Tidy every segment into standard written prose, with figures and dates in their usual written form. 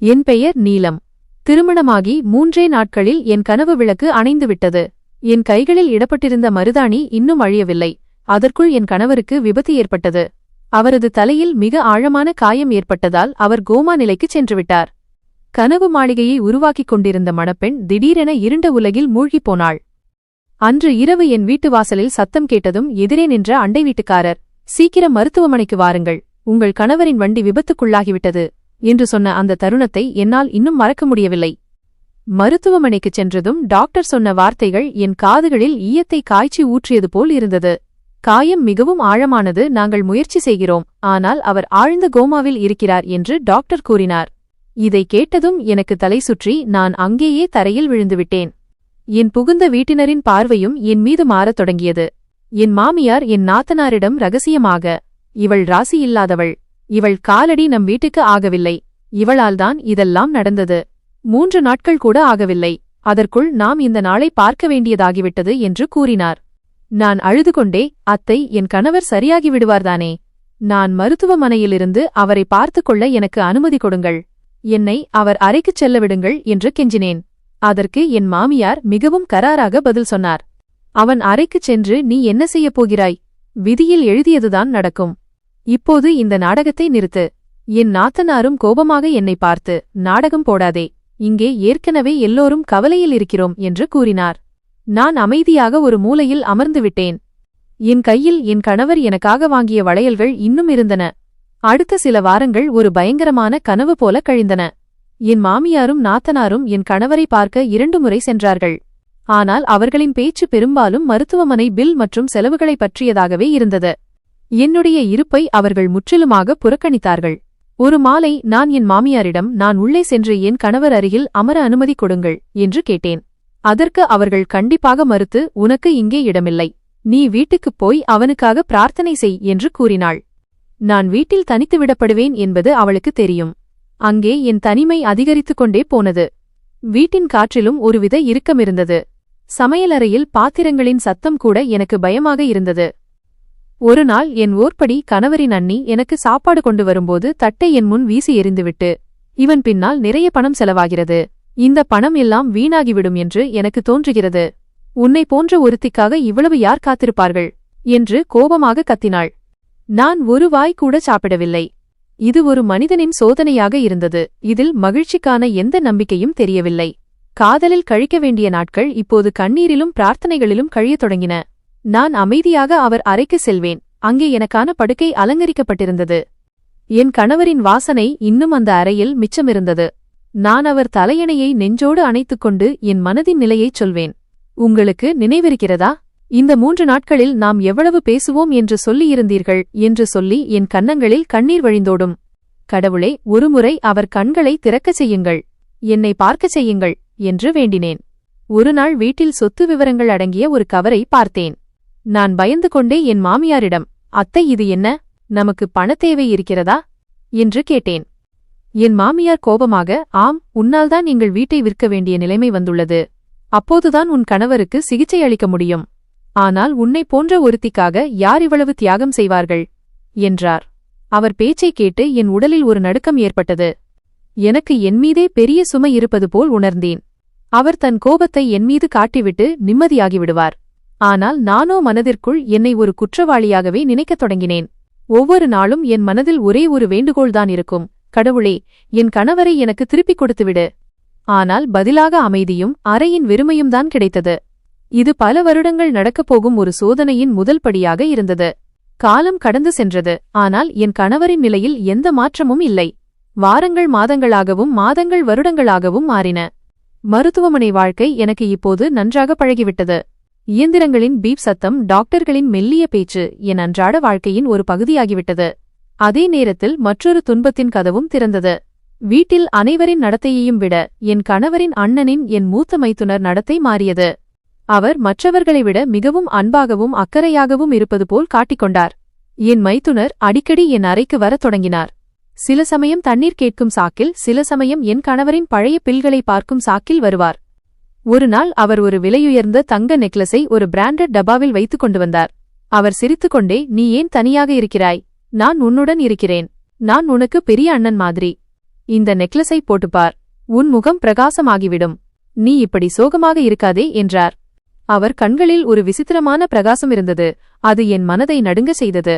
என் பெயர் நீலம். திருமணமாகி 3 நாட்களில் என் கனவு விளக்கு அணைந்துவிட்டது. என் கைகளில் இடப்பட்டிருந்த மருதாணி இன்னும் அழியவில்லை. அதற்குள் என் கணவருக்கு விபத்து ஏற்பட்டது. அவரது தலையில் மிக ஆழமான காயம் ஏற்பட்டதால் அவர் கோமா நிலைக்குச் சென்றுவிட்டார். கனவு மாளிகையை உருவாக்கிக் கொண்டிருந்த மணப்பெண் திடீரென இருண்ட உலகில் மூழ்கிப் போனாள். அன்று இரவு என் வீட்டு வாசலில் சத்தம் கேட்டதும் எதிரே நின்ற அண்டை வீட்டுக்காரர், "சீக்கிரம் மருத்துவமனைக்கு வாருங்கள், உங்கள் கணவரின் வண்டி விபத்துக்குள்ளாகிவிட்டது" என்று சொன்ன அந்த தருணத்தை என்னால் இன்னும் மறக்க முடியவில்லை. மருத்துவமனைக்குச் சென்றதும் டாக்டர் சொன்ன வார்த்தைகள் என் காதுகளில் ஈயத்தை காய்ச்சி ஊற்றியது போல் இருந்தது. காயம் மிகவும் ஆழமானது, நாங்கள் முயற்சி செய்கிறோம், ஆனால் அவர் ஆழ்ந்த கோமாவில் இருக்கிறார் என்று டாக்டர் கூறினார். இதை கேட்டதும் எனக்கு தலை சுற்றி நான் அங்கேயே தரையில் விழுந்துவிட்டேன். என் புகுந்த வீட்டினரின் பார்வையும் என் மீது மாறத் தொடங்கியது. என் மாமியார் என் நாத்தனாரிடம் ரகசியமாக, "இவள் ராசி இல்லாதவள், இவள் காலடி நம் வீட்டுக்கு ஆகவில்லை, இவளால்தான் இதெல்லாம் நடந்தது. 3 நாட்கள் கூட ஆகவில்லை, அதற்குள் நாம் இந்த நாளை பார்க்க வேண்டியதாகிவிட்டது" என்று கூறினார். நான் அழுது கொண்டே, "அத்தை, என் கணவர் சரியாகி விடுவார்தானே? நான் மருத்துவமனையிலிருந்து அவரை பார்த்துக் கொள்ள எனக்கு அனுமதி கொடுங்கள், என்னை அவர் அறைக்குச் செல்ல விடுங்கள்" என்று கெஞ்சினேன். அதற்கு என் மாமியார் மிகவும் கராராக பதில் சொன்னார். "அவன் அறைக்குச் சென்று நீ என்ன செய்யப் போகிறாய்? விதியில் எழுதியதுதான் நடக்கும். இப்போது இந்த நாடகத்தை நிறுத்து." என் நாத்தனாரும் கோபமாக என்னை பார்த்து, "நாடகம் போடாதே, இங்கே ஏற்கனவே எல்லோரும் கவலையில் இருக்கிறோம்" என்று கூறினார். நான் அமைதியாக ஒரு மூலையில் அமர்ந்துவிட்டேன். என் கையில் என் கணவர் எனக்காக வாங்கிய வளையல்கள் இன்னும் இருந்தன. அடுத்த சில வாரங்கள் ஒரு பயங்கரமான கனவு போல கழிந்தன. என் மாமியாரும் நாத்தனாரும் என் கணவரை பார்க்க 2 முறை சென்றார்கள். ஆனால் அவர்களின் பேச்சு பெரும்பாலும் மருத்துவமனை பில் மற்றும் செலவுகளை பற்றியதாகவே இருந்தது. என்னுடைய இருப்பை அவர்கள் முற்றிலுமாக புறக்கணித்தார்கள். ஒரு மாலை நான் என் மாமியாரிடம், "நான் உள்ளே சென்று என் கணவர் அருகில் அமர அனுமதி கொடுங்கள்" என்று கேட்டேன். அதற்கு அவர்கள் கண்டிப்பாக மறுத்து, "உனக்கு இங்கே இடமில்லை, நீ வீட்டுக்குப் போய் அவனுக்காக பிரார்த்தனை செய்" என்று கூறினாள். நான் வீட்டில் தனித்து விடப்படுவேன் என்பது அவளுக்கு தெரியும். அங்கே என் தனிமை அதிகரித்துக் கொண்டே போனது. வீட்டின் காற்றிலும் ஒருவித இறுக்கமிருந்தது. சமையலறையில் பாத்திரங்களின் சத்தம் கூட எனக்கு பயமாக இருந்தது. ஒரு நாள் என் ஓர்படி கணவரின் அண்ணி எனக்கு சாப்பாடு கொண்டு வரும்போது தட்டை என் முன் வீசி எறிந்துவிட்டு, "இவன் பின்னால் நிறைய பணம் செலவாகிறது, இந்த பணம் எல்லாம் வீணாகிவிடும் என்று எனக்கு தோன்றுகிறது. உன்னை போன்ற ஒருத்திக்காக இவ்வளவு யார் காத்திருப்பார்கள்" என்று கோபமாக கத்தினாள். நான் ஒரு வாய் கூட சாப்பிடவில்லை. இது ஒரு மனிதனின் சோதனையாக இருந்தது. இதில் மகிழ்ச்சிக்கான எந்த நம்பிக்கையும் தெரியவில்லை. காதலில் கழிக்க வேண்டிய நாட்கள் இப்போது கண்ணீரிலும் பிரார்த்தனைகளிலும் கழியத் தொடங்கின. நான் அமைதியாக அவர் அறைக்கு செல்வேன். அங்கே எனக்கான படுக்கை அலங்கரிக்கப்பட்டிருந்தது. என் கணவரின் வாசனை இன்னும் அந்த அறையில் மிச்சமிருந்தது. நான் அவர் தலையணையை நெஞ்சோடு அணைத்துக்கொண்டு என் மனதின் நிலையைச் சொல்வேன். "உங்களுக்கு நினைவிருக்கிறதா? இந்த 3 நாட்களில் நாம் எவ்வளவு பேசுவோம் என்று சொல்லியிருந்தீர்கள்" என்று சொல்லி என் கன்னங்களில் கண்ணீர் வழிந்தோடும். "கடவுளே, ஒருமுறை அவர் கண்களை திறக்கச் செய்யுங்கள், என்னை பார்க்கச் செய்யுங்கள்" என்று வேண்டினேன். ஒருநாள் வீட்டில் சொத்து விவரங்கள் அடங்கிய ஒரு கவரை பார்த்தேன். நான் பயந்து கொண்டே என் மாமியாரிடம், "அத்தை, இது என்ன? நமக்கு பணத்தேவை இருக்கிறதா?" என்று கேட்டேன். என் மாமியார் கோபமாக, "ஆம், உன்னால்தான் எங்கள் வீட்டை விற்க வேண்டிய நிலைமை வந்துள்ளது. அப்போதுதான் உன் கணவருக்கு சிகிச்சை அளிக்க முடியும். ஆனால் உன்னை போன்ற ஒருத்திக்காக யார் இவ்வளவு தியாகம் செய்வார்கள்?" என்றார். அவர் பேச்சைக் கேட்டு என் உடலில் ஒரு நடுக்கம் ஏற்பட்டது. எனக்கு என்மீதே பெரிய சுமை இருப்பது போல் உணர்ந்தேன். அவர் தன் கோபத்தை என்மீது காட்டிவிட்டு நிம்மதியாகிவிடுவார். ஆனால் நானோ மனதிற்குள் என்னை ஒரு குற்றவாளியாகவே நினைக்கத் தொடங்கினேன். ஒவ்வொரு நாளும் என் மனதில் ஒரே ஒரு வேண்டுகோள்தான் இருக்கும், "கடவுளே, என் கணவரை எனக்கு திருப்பிக் கொடுத்துவிடு." ஆனால் பதிலாக அமைதியும் அறையின் வெறுமையும்தான் கிடைத்தது. இது பல வருடங்கள் நடக்கப் போகும் ஒரு சோதனையின் முதல் படியாக இருந்தது. காலம் கடந்து சென்றது. ஆனால் என் கணவரின் நிலையில் எந்த மாற்றமும் இல்லை. வாரங்கள் மாதங்களாகவும் மாதங்கள் வருடங்களாகவும் மாறின. மருத்துவமனை வாழ்க்கை எனக்கு இப்போது நன்றாக பழகிவிட்டது. இயந்திரங்களின் பீப் சத்தம், டாக்டர்களின் மெல்லிய பேச்சு என் அன்றாட வாழ்க்கையின் ஒரு பகுதியாகிவிட்டது. அதே நேரத்தில் மற்றொரு துன்பத்தின் கதவும் திறந்தது. வீட்டில் அனைவரின் நடத்தையையும் விட என் கணவரின் அண்ணனின், என் மூத்த மைத்துனர் நடத்தை மாறியது. அவர் மற்றவர்களை விட மிகவும் அன்பாகவும் அக்கறையாகவும் இருப்பது போல் காட்டிக்கொண்டார். என் மைத்துனர் அடிக்கடி என் அறைக்கு வரத் தொடங்கினார். சில சமயம் தண்ணீர் கேட்கும் சாக்கில், சில சமயம் என் கணவரின் பழைய பில்களை பார்க்கும் சாக்கில் வருவார். ஒரு நாள் அவர் ஒரு விலையுயர்ந்த தங்க நெக்லஸை ஒரு பிராண்டட் டப்பாவில் வைத்துக் கொண்டு வந்தார். அவர் சிரித்துக்கொண்டே, "நீ ஏன் தனியாக இருக்கிறாய்? நான் உன்னுடன் இருக்கிறேன். நான் உனக்கு பெரிய அண்ணன் மாதிரி" இந்த நெக்லஸை போட்டுப்பார், உன் முகம் பிரகாசமாகிவிடும், நீ இப்படி சோகமாக இருக்காதே என்றார். அவர் கண்களில் ஒரு விசித்திரமான பிரகாசம் இருந்தது. அது என் மனதை நடுங்க செய்தது.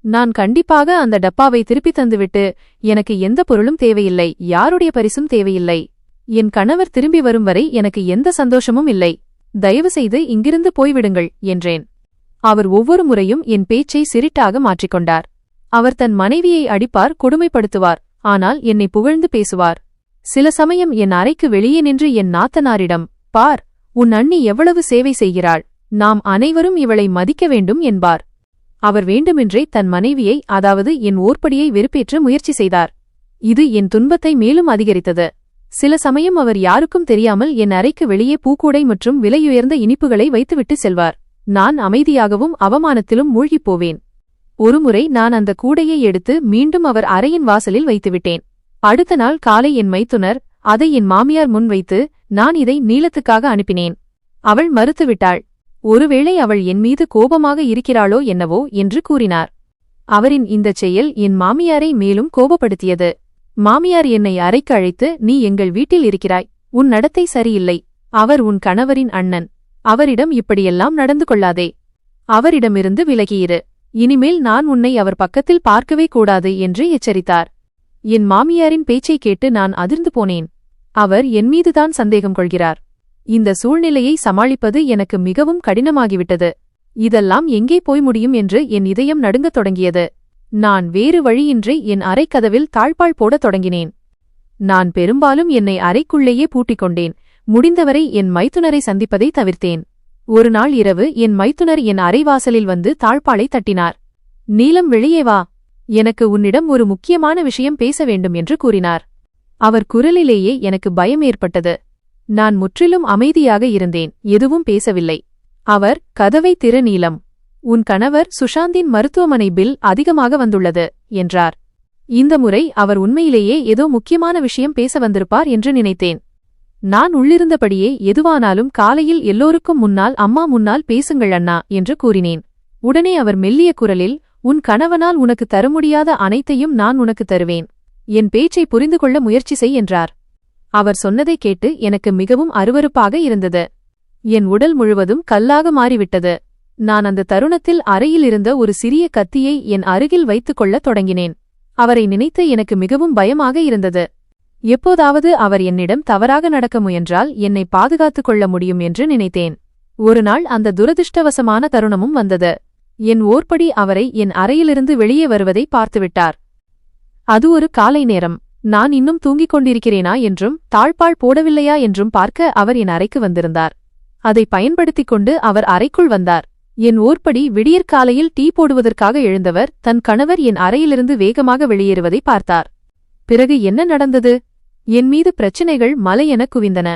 நான் கண்டிப்பாக அந்த டப்பாவை திருப்பித் தந்துவிட்டு, எனக்கு எந்த பொருளும் தேவையில்லை, யாருடைய பரிசும் தேவையில்லை, என் கணவர் திரும்பி வரும் வரை எனக்கு எந்த சந்தோஷமும் இல்லை, தயவுசெய்து இங்கிருந்து போய்விடுங்கள் என்றேன். அவர் ஒவ்வொரு முறையும் என் பேச்சை சிரிட்டாக மாற்றிக்கொண்டார். அவர் தன் மனைவியை அடிப்பார், கொடுமைப்படுத்துவார், ஆனால் என்னை புகழ்ந்து பேசுவார். சில சமயம் என் அறைக்கு வெளியே நின்று என் நாத்தனாரிடம், பார், உன் அண்ணி எவ்வளவு சேவை செய்கிறாள், நாம் அனைவரும் இவளை மதிக்க வேண்டும் என்பார். அவர் வேண்டுமென்றே தன் மனைவியை, அதாவது என் ஓர்படியை வெறுப்பேற்ற முயற்சி செய்தார். இது என் துன்பத்தை மேலும் அதிகரித்தது. சில சமயம் அவர் யாருக்கும் தெரியாமல் என் அறைக்கு வெளியே பூக்கூடை மற்றும் விலையுயர்ந்த இனிப்புகளை வைத்துவிட்டு செல்வார். நான் அமைதியாகவும் அவமானத்திலும் மூழ்கிப் போவேன். ஒருமுறை நான் அந்த கூடையை எடுத்து மீண்டும் அவர் அறையின் வாசலில் வைத்துவிட்டேன். அடுத்த நாள் காலை என் மைத்துனர் அதை என் மாமியார் முன் வைத்து, நான் இதை நீலத்துக்காக அனுப்பினேன். அவள் மறுத்துவிட்டாள். ஒருவேளை அவள் என் மீது கோபமாக இருக்கிறாளோ என்னவோ என்று கூறினார். அவரின் இந்தச் செயல் என் மாமியாரை மேலும் கோபப்படுத்தியது. மாமியார் என்னை அறைக்கு அழைத்து, நீ எங்கள் வீட்டில் இருக்கிறாய், உன் நடத்தை சரியில்லை, அவர் உன் கணவரின் அண்ணன், அவரிடம் இப்படியெல்லாம் நடந்து கொள்ளாதே, அவரிடமிருந்து விலகியிரு, இனிமேல் நான் உன்னை அவர் பக்கத்தில் பார்க்கவே கூடாது என்று எச்சரித்தார். என் மாமியாரின் பேச்சை கேட்டு நான் அதிர்ந்து போனேன். அவர் என்மீதுதான் சந்தேகம் கொள்கிறார். இந்த சூழ்நிலையை சமாளிப்பது எனக்கு மிகவும் கடினமாகிவிட்டது. இதெல்லாம் எங்கே போய் முடியும் என்று என் இதயம் நடுங்கத் தொடங்கியது. நான் வேறு வழியின்றி என் அறைக்கதவில் தாழ்பாள் போடத் தொடங்கினேன். நான் பெரும்பாலும் என்னை அறைக்குள்ளேயே பூட்டிக் கொண்டேன். முடிந்தவரை என் மைத்துனரை சந்திப்பதை தவிர்த்தேன். ஒரு நாள் இரவு என் மைத்துனர் என் அறைவாசலில் வந்து தாழ்பாளை தட்டினார். நீலம், வெளியே வா, எனக்கு உன்னிடம் ஒரு முக்கியமான விஷயம் பேச வேண்டும் என்று கூறினார். அவர் குரலிலேயே எனக்கு பயம் ஏற்பட்டது. நான் முற்றிலும் அமைதியாக இருந்தேன், எதுவும் பேசவில்லை. அவர், கதவை திற நீலம், உன் கணவர் சுஷாந்தின் மருத்துவமனை பில் அதிகமாக வந்துள்ளது என்றார். இந்த முறை அவர் உண்மையிலேயே ஏதோ முக்கியமான விஷயம் பேச வந்திருப்பார் என்று நினைத்தேன். நான் உள்ளிருந்தபடியே, எதுவானாலும் காலையில் எல்லோருக்கும் முன்னால் அம்மா முன்னால் பேசுங்கள் அண்ணா என்று கூறினேன். உடனே அவர் மெல்லிய குரலில், உன் கணவனால் உனக்கு தர முடியாத அனைத்தையும் நான் உனக்கு தருவேன், என் பேச்சை புரிந்து கொள்ள முயற்சி செய் என்றார். அவர் சொன்னதை கேட்டு எனக்கு மிகவும் அருவருப்பாக இருந்தது. என் உடல் முழுவதும் கல்லாக மாறிவிட்டது. நான் அந்த தருணத்தில் அறையில் இருந்த ஒரு சிறிய கத்தியை என் அருகில் வைத்துக் கொள்ளத் தொடங்கினேன். அவரை நினைத்து எனக்கு மிகவும் பயமாக இருந்தது. எப்போதாவது அவர் என்னிடம் தவறாக நடக்க முயன்றால் என்னை பாதுகாத்துக் கொள்ள முடியும் என்று நினைத்தேன். ஒருநாள் அந்த துரதிருஷ்டவசமான தருணமும் வந்தது. என் ஓர்படி அவரை என் அறையிலிருந்து வெளியே வருவதை பார்த்துவிட்டார். அது ஒரு காலை நேரம். நான் இன்னும் தூங்கிக் கொண்டிருக்கிறேனா என்றும் தாழ்பாள் போடவில்லையா என்றும் பார்க்க அவர் என் அறைக்கு வந்திருந்தார். அதை பயன்படுத்திக் கொண்டு அவர் அறைக்குள் வந்தார். என் ஓர்படி விடியற்காலையில் டீ போடுவதற்காக எழுந்தவர் தன் கணவர் என் அறையிலிருந்து வேகமாக வெளியேறுவதை பார்த்தார். பிறகு என்ன நடந்தது? என் மீது பிரச்சினைகள் மலையென குவிந்தன.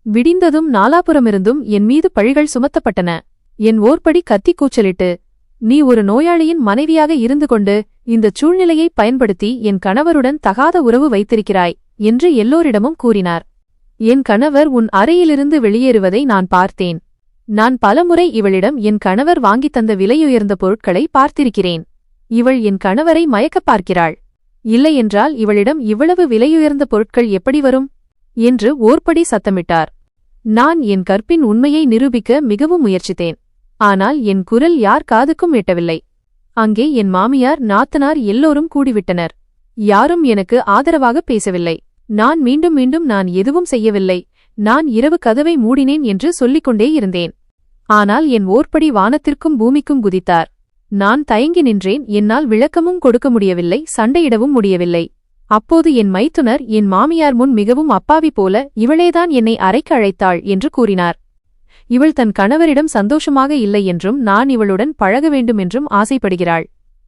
விடிந்ததும் நாலாபுறமிருந்தும் என் மீது பழிகள் சுமத்தப்பட்டன. என் ஓர்படி கத்தி கூச்சலிட்டு, நீ ஒரு நோயாளியின் மனைவியாக இருந்து கொண்டு இந்தச் சூழ்நிலையை பயன்படுத்தி என் கணவருடன் தகாத உறவு வைத்திருக்கிறாய் என்று எல்லோரிடமும் கூறினார். என் கணவர் உன் அறையிலிருந்து வெளியேறுவதை நான் பார்த்தேன். நான் பலமுறை இவளிடம் என் கணவர் வாங்கித் தந்த விலையுயர்ந்த பொருட்களை பார்த்திருக்கிறேன். இவள் என் கணவரை மயக்கப் பார்க்கிறாள். இல்லையென்றால் இவளிடம் இவ்வளவு விலையுயர்ந்த பொருட்கள் எப்படி வரும் என்று ஓர்படி சத்தமிட்டார். நான் என் கற்பின் உண்மையை நிரூபிக்க மிகவும் முயற்சித்தேன். ஆனால் என் குரல் யார் காதுக்கும் எட்டவில்லை. அங்கே என் மாமியார், நாத்தனார் எல்லோரும் கூடிவிட்டனர். யாரும் எனக்கு ஆதரவாக பேசவில்லை. நான் மீண்டும் மீண்டும் நான் எதுவும் செய்யவில்லை, நான் இரவு கதவை மூடினேன் என்று சொல்லிக்கொண்டே இருந்தேன். ஆனால் என் ஓர்படி வானத்திற்கும் பூமிக்கும் குதித்தார். நான் தயங்கி நின்றேன். என்னால் விளக்கமும் கொடுக்க முடியவில்லை, சண்டையிடவும் முடியவில்லை. அப்போது என் மைத்துனர் என் மாமியார் முன் மிகவும் அப்பாவி போல, இவளேதான் என்னை அறைக்கு அழைத்தாள் என்று கூறினார். இவள் தன் கணவரிடம் சந்தோஷமாக இல்லை என்றும் நான் இவளுடன் பழக வேண்டுமென்றும் ஆசைப்படுகிறாள்.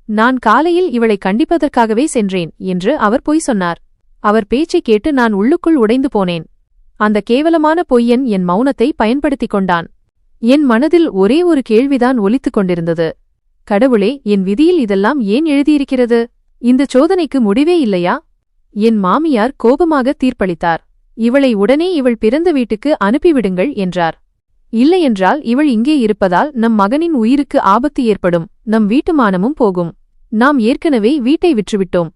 நான் காலையில் இவளை கண்டிப்பதற்காகவே சென்றேன் என்று அவர் பொய் சொன்னார். அவர் பேச்சைக் கேட்டு நான் உள்ளுக்குள் உடைந்து போனேன். அந்த கேவலமான பொய்யன் என் மௌனத்தை பயன்படுத்திக் கொண்டான். என் மனதில் ஒரே ஒரு கேள்விதான் ஒலித்துக் கொண்டிருந்தது. கடவுளே, என் விதியில் இதெல்லாம் ஏன் எழுதியிருக்கிறது? இந்தச் சோதனைக்கு முடிவே இல்லையா? என் மாமியார் கோபமாக தீர்ப்பளித்தார். இவளை உடனே இவள் பிறந்த வீட்டுக்கு அனுப்பிவிடுங்கள் என்றார். இல்லையென்றால் இவள் இங்கே இருப்பதால் நம் மகனின் உயிருக்கு ஆபத்து ஏற்படும், நம் வீட்டுமானமும் போகும். நாம் ஏற்கனவே வீட்டை விற்றுவிட்டோம்.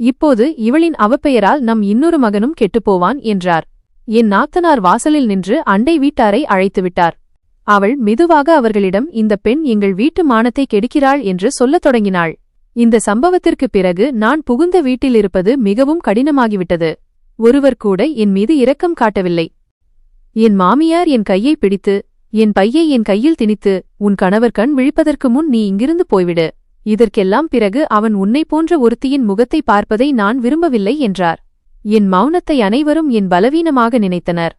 இப்போது இவளின் அவப்பெயரால் நம் இன்னொரு மகனும் கெட்டுப்போவான் என்றார். என் நாத்தனார் வாசலில் நின்று அண்டை வீட்டாரை அழைத்துவிட்டார். அவள் மெதுவாக அவர்களிடம், இந்த பெண் எங்கள் வீட்டு மானத்தை கெடுக்கிறாள் என்று சொல்லத் தொடங்கினாள். இந்த சம்பவத்திற்குப் பிறகு நான் புகுந்த வீட்டில் இருப்பது மிகவும் கடினமாகிவிட்டது. ஒருவர் கூட என் மீது இரக்கம் காட்டவில்லை. என் மாமியார் என் கையை பிடித்து, என் பையை என் கையில் திணித்து, உன் கணவர் கண் விழிப்பதற்கு முன் நீ இங்கிருந்து போய்விடு, இதற்கெல்லாம் பிறகு அவன் உன்னை போன்ற ஒருத்தியின் முகத்தை பார்ப்பதை நான் விரும்பவில்லை என்றார். என் மௌனத்தை அனைவரும் என் பலவீனமாக நினைத்தனர்.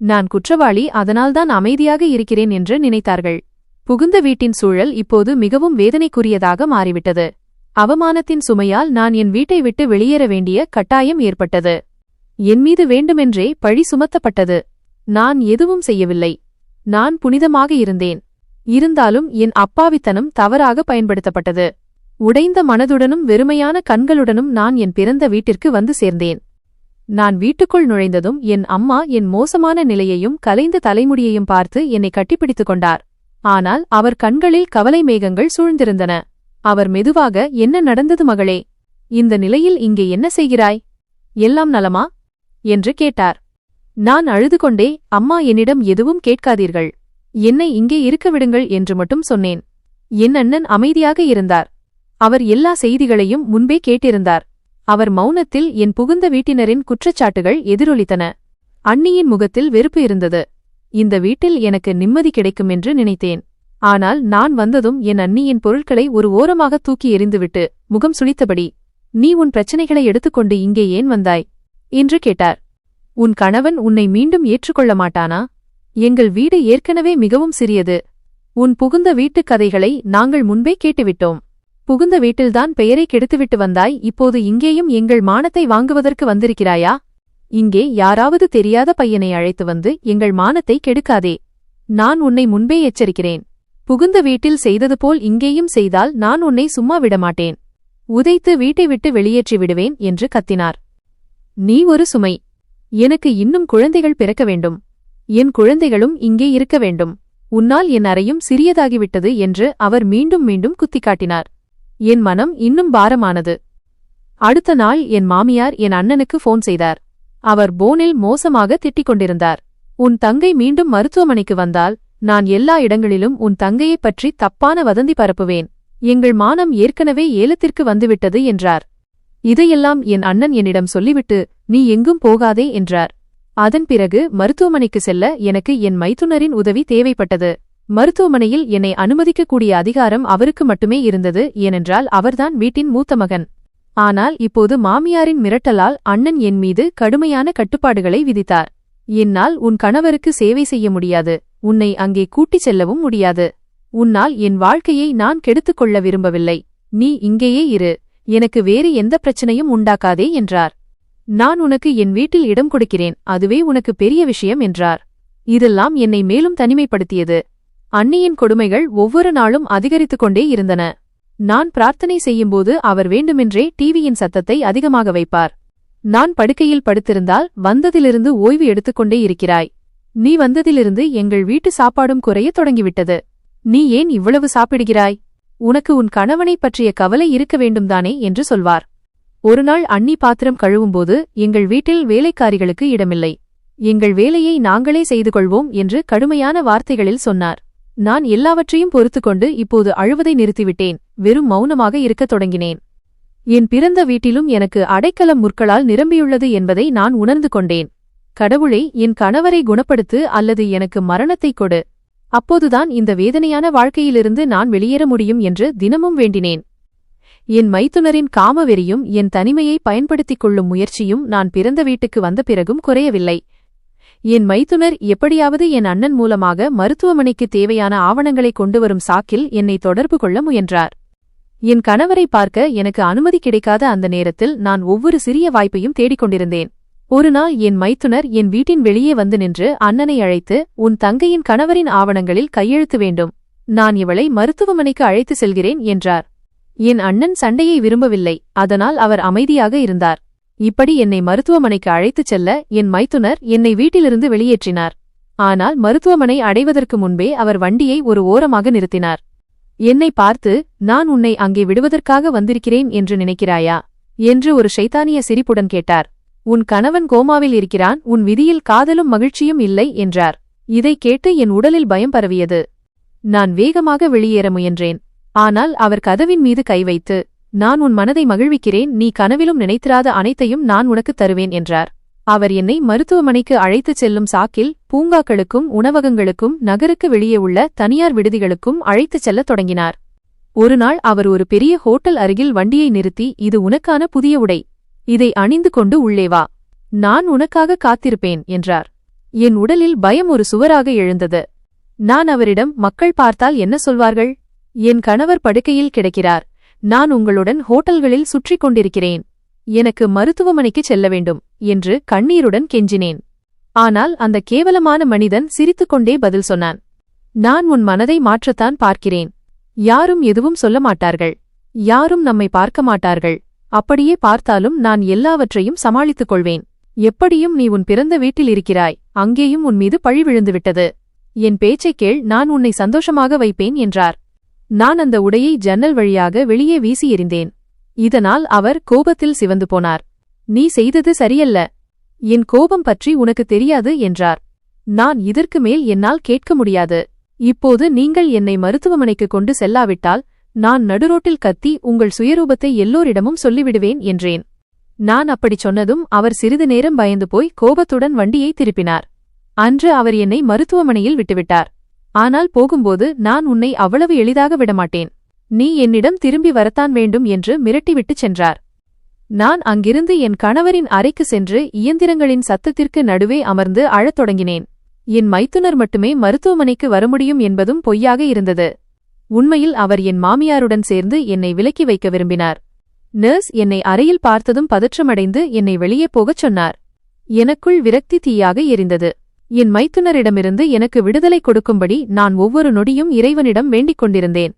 நான் குற்றவாளி, அதனால்தான் அமைதியாக இருக்கிறேன் என்று நினைத்தார்கள். புகுந்த வீட்டின் சூழல் இப்போது மிகவும் வேதனைக்குரியதாக மாறிவிட்டது. அவமானத்தின் சுமையால் நான் என் வீட்டை விட்டு வெளியேற வேண்டிய கட்டாயம் ஏற்பட்டது. என் மீது வேண்டுமென்றே பழி சுமத்தப்பட்டது. நான் எதுவும் செய்யவில்லை. நான் புனிதமாக இருந்தேன். இருந்தாலும் என் அப்பாவித்தனம் தவறாக பயன்படுத்தப்பட்டது. உடைந்த மனதுடனும் வெறுமையான கண்களுடனும் நான் என் பிறந்த வீட்டிற்கு வந்து சேர்ந்தேன். நான் வீட்டுக்குள் நுழைந்ததும் என் அம்மா என் மோசமான நிலையையும் கலைந்த தலைமுடியையும் பார்த்து என்னை கட்டிப்பிடித்துக் கொண்டார். ஆனால் அவர் கண்களில் கவலை மேகங்கள் சூழ்ந்திருந்தன. அவர் மெதுவாக, என்ன நடந்தது மகளே? இந்த நிலையில் இங்கே என்ன செய்கிறாய்? எல்லாம் நலமா என்று கேட்டார். நான் அழுது கொண்டே, அம்மா, என்னிடம் எதுவும் கேட்காதீர்கள், என்னை இங்கே இருக்க விடுங்கள் என்று மட்டும் சொன்னேன். என் அண்ணன் அமைதியாக இருந்தார். அவர் எல்லா செய்திகளையும் முன்பே கேட்டிருந்தார். அவர் மௌனத்தில் என் புகுந்த வீட்டினரின் குற்றச்சாட்டுகள் எதிரொலித்தன. அண்ணியின் முகத்தில் வெறுப்பு இருந்தது. இந்த வீட்டில் எனக்கு நிம்மதி கிடைக்கும் என்று நினைத்தேன். ஆனால் நான் வந்ததும் என் அண்ணியின் பொருட்களை ஒரு ஓரமாக தூக்கி எறிந்துவிட்டு முகம் சுளித்தபடி, நீ உன் பிரச்சனைகளை எடுத்துக்கொண்டு இங்கே ஏன் வந்தாய் என்று கேட்டார். உன் கணவன் உன்னை மீண்டும் ஏற்றுக்கொள்ள மாட்டானா? எங்கள் வீடு ஏற்கனவே மிகவும் சிறியது. உன் புகுந்த வீட்டுக் கதைகளை நாங்கள் முன்பே கேட்டுவிட்டோம். புகுந்த வீட்டில்தான் பெயரை கெடுத்துவிட்டு வந்தாய், இப்போது இங்கேயும் எங்கள் மானத்தை வாங்குவதற்கு வந்திருக்கிறாயா? இங்கே யாராவது தெரியாத பையனை அழைத்து வந்து எங்கள் மானத்தை கெடுக்காதே. நான் உன்னை முன்பே எச்சரிக்கிறேன். புகுந்த வீட்டில் செய்தது போல் இங்கேயும் செய்தால் நான் உன்னை சும்மா விடமாட்டேன். உதைத்து வீட்டை விட்டு வெளியேற்றி விடுவேன் என்று கத்தினார். நீ ஒரு சுமை. எனக்கு இன்னும் குழந்தைகள் பிறக்க வேண்டும். என் குழந்தைகளும் இங்கே இருக்க வேண்டும். உன்னால் என் அறையும் சிறியதாகிவிட்டது என்று அவர் மீண்டும் மீண்டும் குத்திக்காட்டினார். என் மனம் இன்னும் பாரமானது. அடுத்த நாள் என் மாமியார் என் அண்ணனுக்கு போன் செய்தார். அவர் போனில் மோசமாக திட்டிக் கொண்டிருந்தார். உன் தங்கை மீண்டும் மருத்துவமனைக்கு வந்தால் நான் எல்லா இடங்களிலும் உன் தங்கையைப் பற்றி தப்பான வதந்தி பரப்புவேன். எங்கள் மானம் ஏற்கனவே ஏலத்திற்கு வந்துவிட்டது என்றார். இதையெல்லாம் என் அண்ணன் என்னிடம் சொல்லிவிட்டு, நீ எங்கும் போகாதே என்றார். அதன் பிறகு மருத்துவமனைக்கு செல்ல எனக்கு என் மைத்துனரின் உதவி தேவைப்பட்டது. மருத்துவமனையில் என்னை அனுமதிக்கக்கூடிய அதிகாரம் அவருக்கு மட்டுமே இருந்தது, ஏனென்றால் அவர்தான் வீட்டின் மூத்த மகன். ஆனால் இப்போது மாமியாரின் மிரட்டலால் அண்ணன் என் மீது கடுமையான கட்டுப்பாடுகளை விதித்தார். என்னால் உன் கணவருக்கு சேவை செய்ய முடியாது, உன்னை அங்கே கூட்டிச் செல்லவும் முடியாது. உன்னால் என் வாழ்க்கையை நான் கெடுத்துக் கொள்ள விரும்பவில்லை. நீ இங்கேயே இரு, எனக்கு வேறு எந்த பிரச்சனையும் உண்டாக்காதே என்றார். நான் உனக்கு என் வீட்டில் இடம் கொடுக்கிறேன், அதுவே உனக்கு பெரிய விஷயம் என்றார். இதெல்லாம் என்னை மேலும் தனிமைப்படுத்தியது. அண்ணியின் கொடுமைகள் ஒவ்வொரு நாளும் அதிகரித்துக் கொண்டே இருந்தன. நான் பிரார்த்தனை செய்யும்போது அவர் வேண்டுமென்றே டிவியின் சத்தத்தை அதிகமாக வைப்பார். நான் படுக்கையில் படுத்திருந்தால், வந்ததிலிருந்து ஓய்வு எடுத்துக்கொண்டே இருக்கிறாய். நீ வந்ததிலிருந்து எங்கள் வீட்டு சாப்பாடும் குறையத் தொடங்கிவிட்டது. நீ ஏன் இவ்வளவு சாப்பிடுகிறாய்? உனக்கு உன் கணவனைப் பற்றிய கவலை இருக்க வேண்டும்தானே என்று சொல்வார். ஒருநாள் அண்ணி பாத்திரம் கழுவும்போது, எங்கள் வீட்டில் வேலைக்காரிகளுக்கு இடமில்லை, எங்கள் வேலையை நாங்களே செய்து கொள்வோம் என்று கடுமையான வார்த்தைகளில் சொன்னார். நான் எல்லாவற்றையும் பொறுத்துக்கொண்டு இப்போது அழுவதை நிறுத்திவிட்டேன். வெறும் மௌனமாக இருக்கத் தொடங்கினேன். என் பிறந்த வீட்டிலும் எனக்கு அடைக்கலம் முற்களால் நிரம்பியுள்ளது என்பதை நான் உணர்ந்து கொண்டேன். கடவுளே, என் கணவரை குணப்படுத்து அல்லது எனக்கு மரணத்தைக் கொடு. அப்போதுதான் இந்த வேதனையான வாழ்க்கையிலிருந்து நான் வெளியேற முடியும் என்று தினமும் வேண்டினேன். என் மைத்துனரின் காமவெறியும் என் தனிமையை பயன்படுத்திக் கொள்ளும் முயற்சியும் நான் பிறந்த வீட்டுக்கு வந்த பிறகும் குறையவில்லை. என் மைத்துனர் எப்படியாவது என் அண்ணன் மூலமாக மருத்துவமனைக்கு தேவையான ஆவணங்களை கொண்டுவரும் சாக்கில் என்னை தொடர்பு கொள்ள முயன்றார். என் கணவரை பார்க்க எனக்கு அனுமதி கிடைக்காத அந்த நேரத்தில் நான் ஒவ்வொரு சிறிய வாய்ப்பையும் தேடிக்கொண்டிருந்தேன். ஒருநாள் என் மைத்துனர் என் வீட்டின் வெளியே வந்து நின்று அண்ணனை அழைத்து, உன் தங்கையின் கணவரின் ஆவணங்களில் கையெழுத்து வேண்டும், நான் இவளை மருத்துவமனைக்கு அழைத்து செல்கிறேன் என்றார். என் அண்ணன் சண்டையை விரும்பவில்லை, அதனால் அவர் அமைதியாக இருந்தார். இப்படி என்னை மருத்துவமனைக்கு அழைத்துச் செல்ல என் மைத்துனர் என்னை வீட்டிலிருந்து வெளியேற்றினார். ஆனால் மருத்துவமனை அடைவதற்கு முன்பே அவர் வண்டியை ஒரு ஓரமாக நிறுத்தினார். என்னை பார்த்து, நான் உன்னை அங்கே விடுவதற்காக வந்திருக்கிறேன் என்று நினைக்கிறாயா? என்று ஒரு ஷைத்தானிய சிரிப்புடன் கேட்டார். உன் கணவன் கோமாவில் இருக்கிறான், உன் விதியில் காதலும் மகிழ்ச்சியும் இல்லை என்றார். இதைக் கேட்டு என் உடலில் பயம் பரவியது. நான் வேகமாக வெளியேற முயன்றேன். ஆனால் அவர் கதவின் மீது கை வைத்து, நான் உன் மனதை மகிழ்விக்கிறேன், நீ கனவிலும் நினைத்திராத அனைத்தையும் நான் உனக்குத் தருவேன் என்றார். அவர் என்னை மருத்துவமனைக்கு அழைத்துச் செல்லும் சாக்கில் பூங்காக்களுக்கும் உணவகங்களுக்கும் நகருக்கு வெளியே உள்ள தனியார் விடுதிகளுக்கும் அழைத்துச் செல்லத் தொடங்கினார். ஒருநாள் அவர் ஒரு பெரிய ஹோட்டல் அருகில் வண்டியை நிறுத்தி, இது உனக்கான புதிய உடை, இதை அணிந்து கொண்டு உள்ளே வா, நான் உனக்காக காத்திருப்பேன் என்றார். என் உடலில் பயம் ஒரு சுவராக எழுந்தது. நான் அவரிடம், மக்கள் பார்த்தால் என்ன சொல்வார்கள்? என் கணவர் படுக்கையில் கிடக்கிறார், நான் உங்களுடன் ஹோட்டல்களில் சுற்றிக் கொண்டிருக்கிறேன், எனக்கு மருத்துவமனைக்குச் செல்ல வேண்டும் என்று கண்ணீருடன் கெஞ்சினேன். ஆனால் அந்த கேவலமான மனிதன் சிரித்துக்கொண்டே பதில் சொன்னான், நான் உன் மனதை மாற்றத்தான் பார்க்கிறேன். யாரும் எதுவும் சொல்ல மாட்டார்கள், யாரும் நம்மை பார்க்க மாட்டார்கள், அப்படியே பார்த்தாலும் நான் எல்லாவற்றையும் சமாளித்துக் கொள்வேன். எப்படியும் நீ உன் பிறந்த வீட்டில் இருக்கிறாய், அங்கேயும் உன் மீது பழி விழுந்துவிட்டது. என் பேச்சைக் கேள், நான் உன்னை சந்தோஷமாக வைப்பேன் என்றார். நான் அந்த உடையை ஜன்னல் வழியாக வெளியே வீசி எறிந்தேன். இதனால் அவர் கோபத்தில் சிவந்து போனார். நீ செய்தது சரியல்ல, என் கோபம் பற்றி உனக்கு தெரியாது என்றார். நான் இதற்கு மேல் என்னால் கேட்க முடியாது. இப்போது நீங்கள் என்னை மருத்துவமனைக்கு கொண்டு செல்லாவிட்டால் நான் நடுரோட்டில் கத்தி உங்கள் சுயரூபத்தை எல்லோரிடமும் சொல்லிவிடுவேன் என்றேன். நான் அப்படிச் சொன்னதும் அவர் சிறிது நேரம் பயந்து போய் கோபத்துடன் வண்டியை திருப்பினார். அன்று அவர் என்னை மருத்துவமனையில் விட்டுவிட்டார். ஆனால் போகும்போது, நான் உன்னை அவ்வளவு எளிதாக விடமாட்டேன், நீ என்னிடம் திரும்பி வரத்தான் வேண்டும் என்று மிரட்டிவிட்டுச் சென்றார். நான் அங்கிருந்து என் கணவரின் அறைக்கு சென்று இயந்திரங்களின் சத்தத்திற்கு நடுவே அமர்ந்து அழத் தொடங்கினேன். என் மைத்துனர் மட்டுமே மருத்துவமனைக்கு வர முடியும் என்பதும் பொய்யாக இருந்தது. உண்மையில் அவர் என் மாமியாருடன் சேர்ந்து என்னை விலக்கி வைக்க விரும்பினார். நர்ஸ் என்னை அறையில் பார்த்ததும் பதற்றமடைந்து என்னை வெளியே போகச் சொன்னார். எனக்குள் விரக்தி தீயாக எரிந்தது. என் மைத்துனரிடமிருந்து எனக்கு விடுதலை கொடுக்கும்படி நான் ஒவ்வொரு நொடியும் இறைவனிடம் வேண்டிக் கொண்டிருந்தேன்.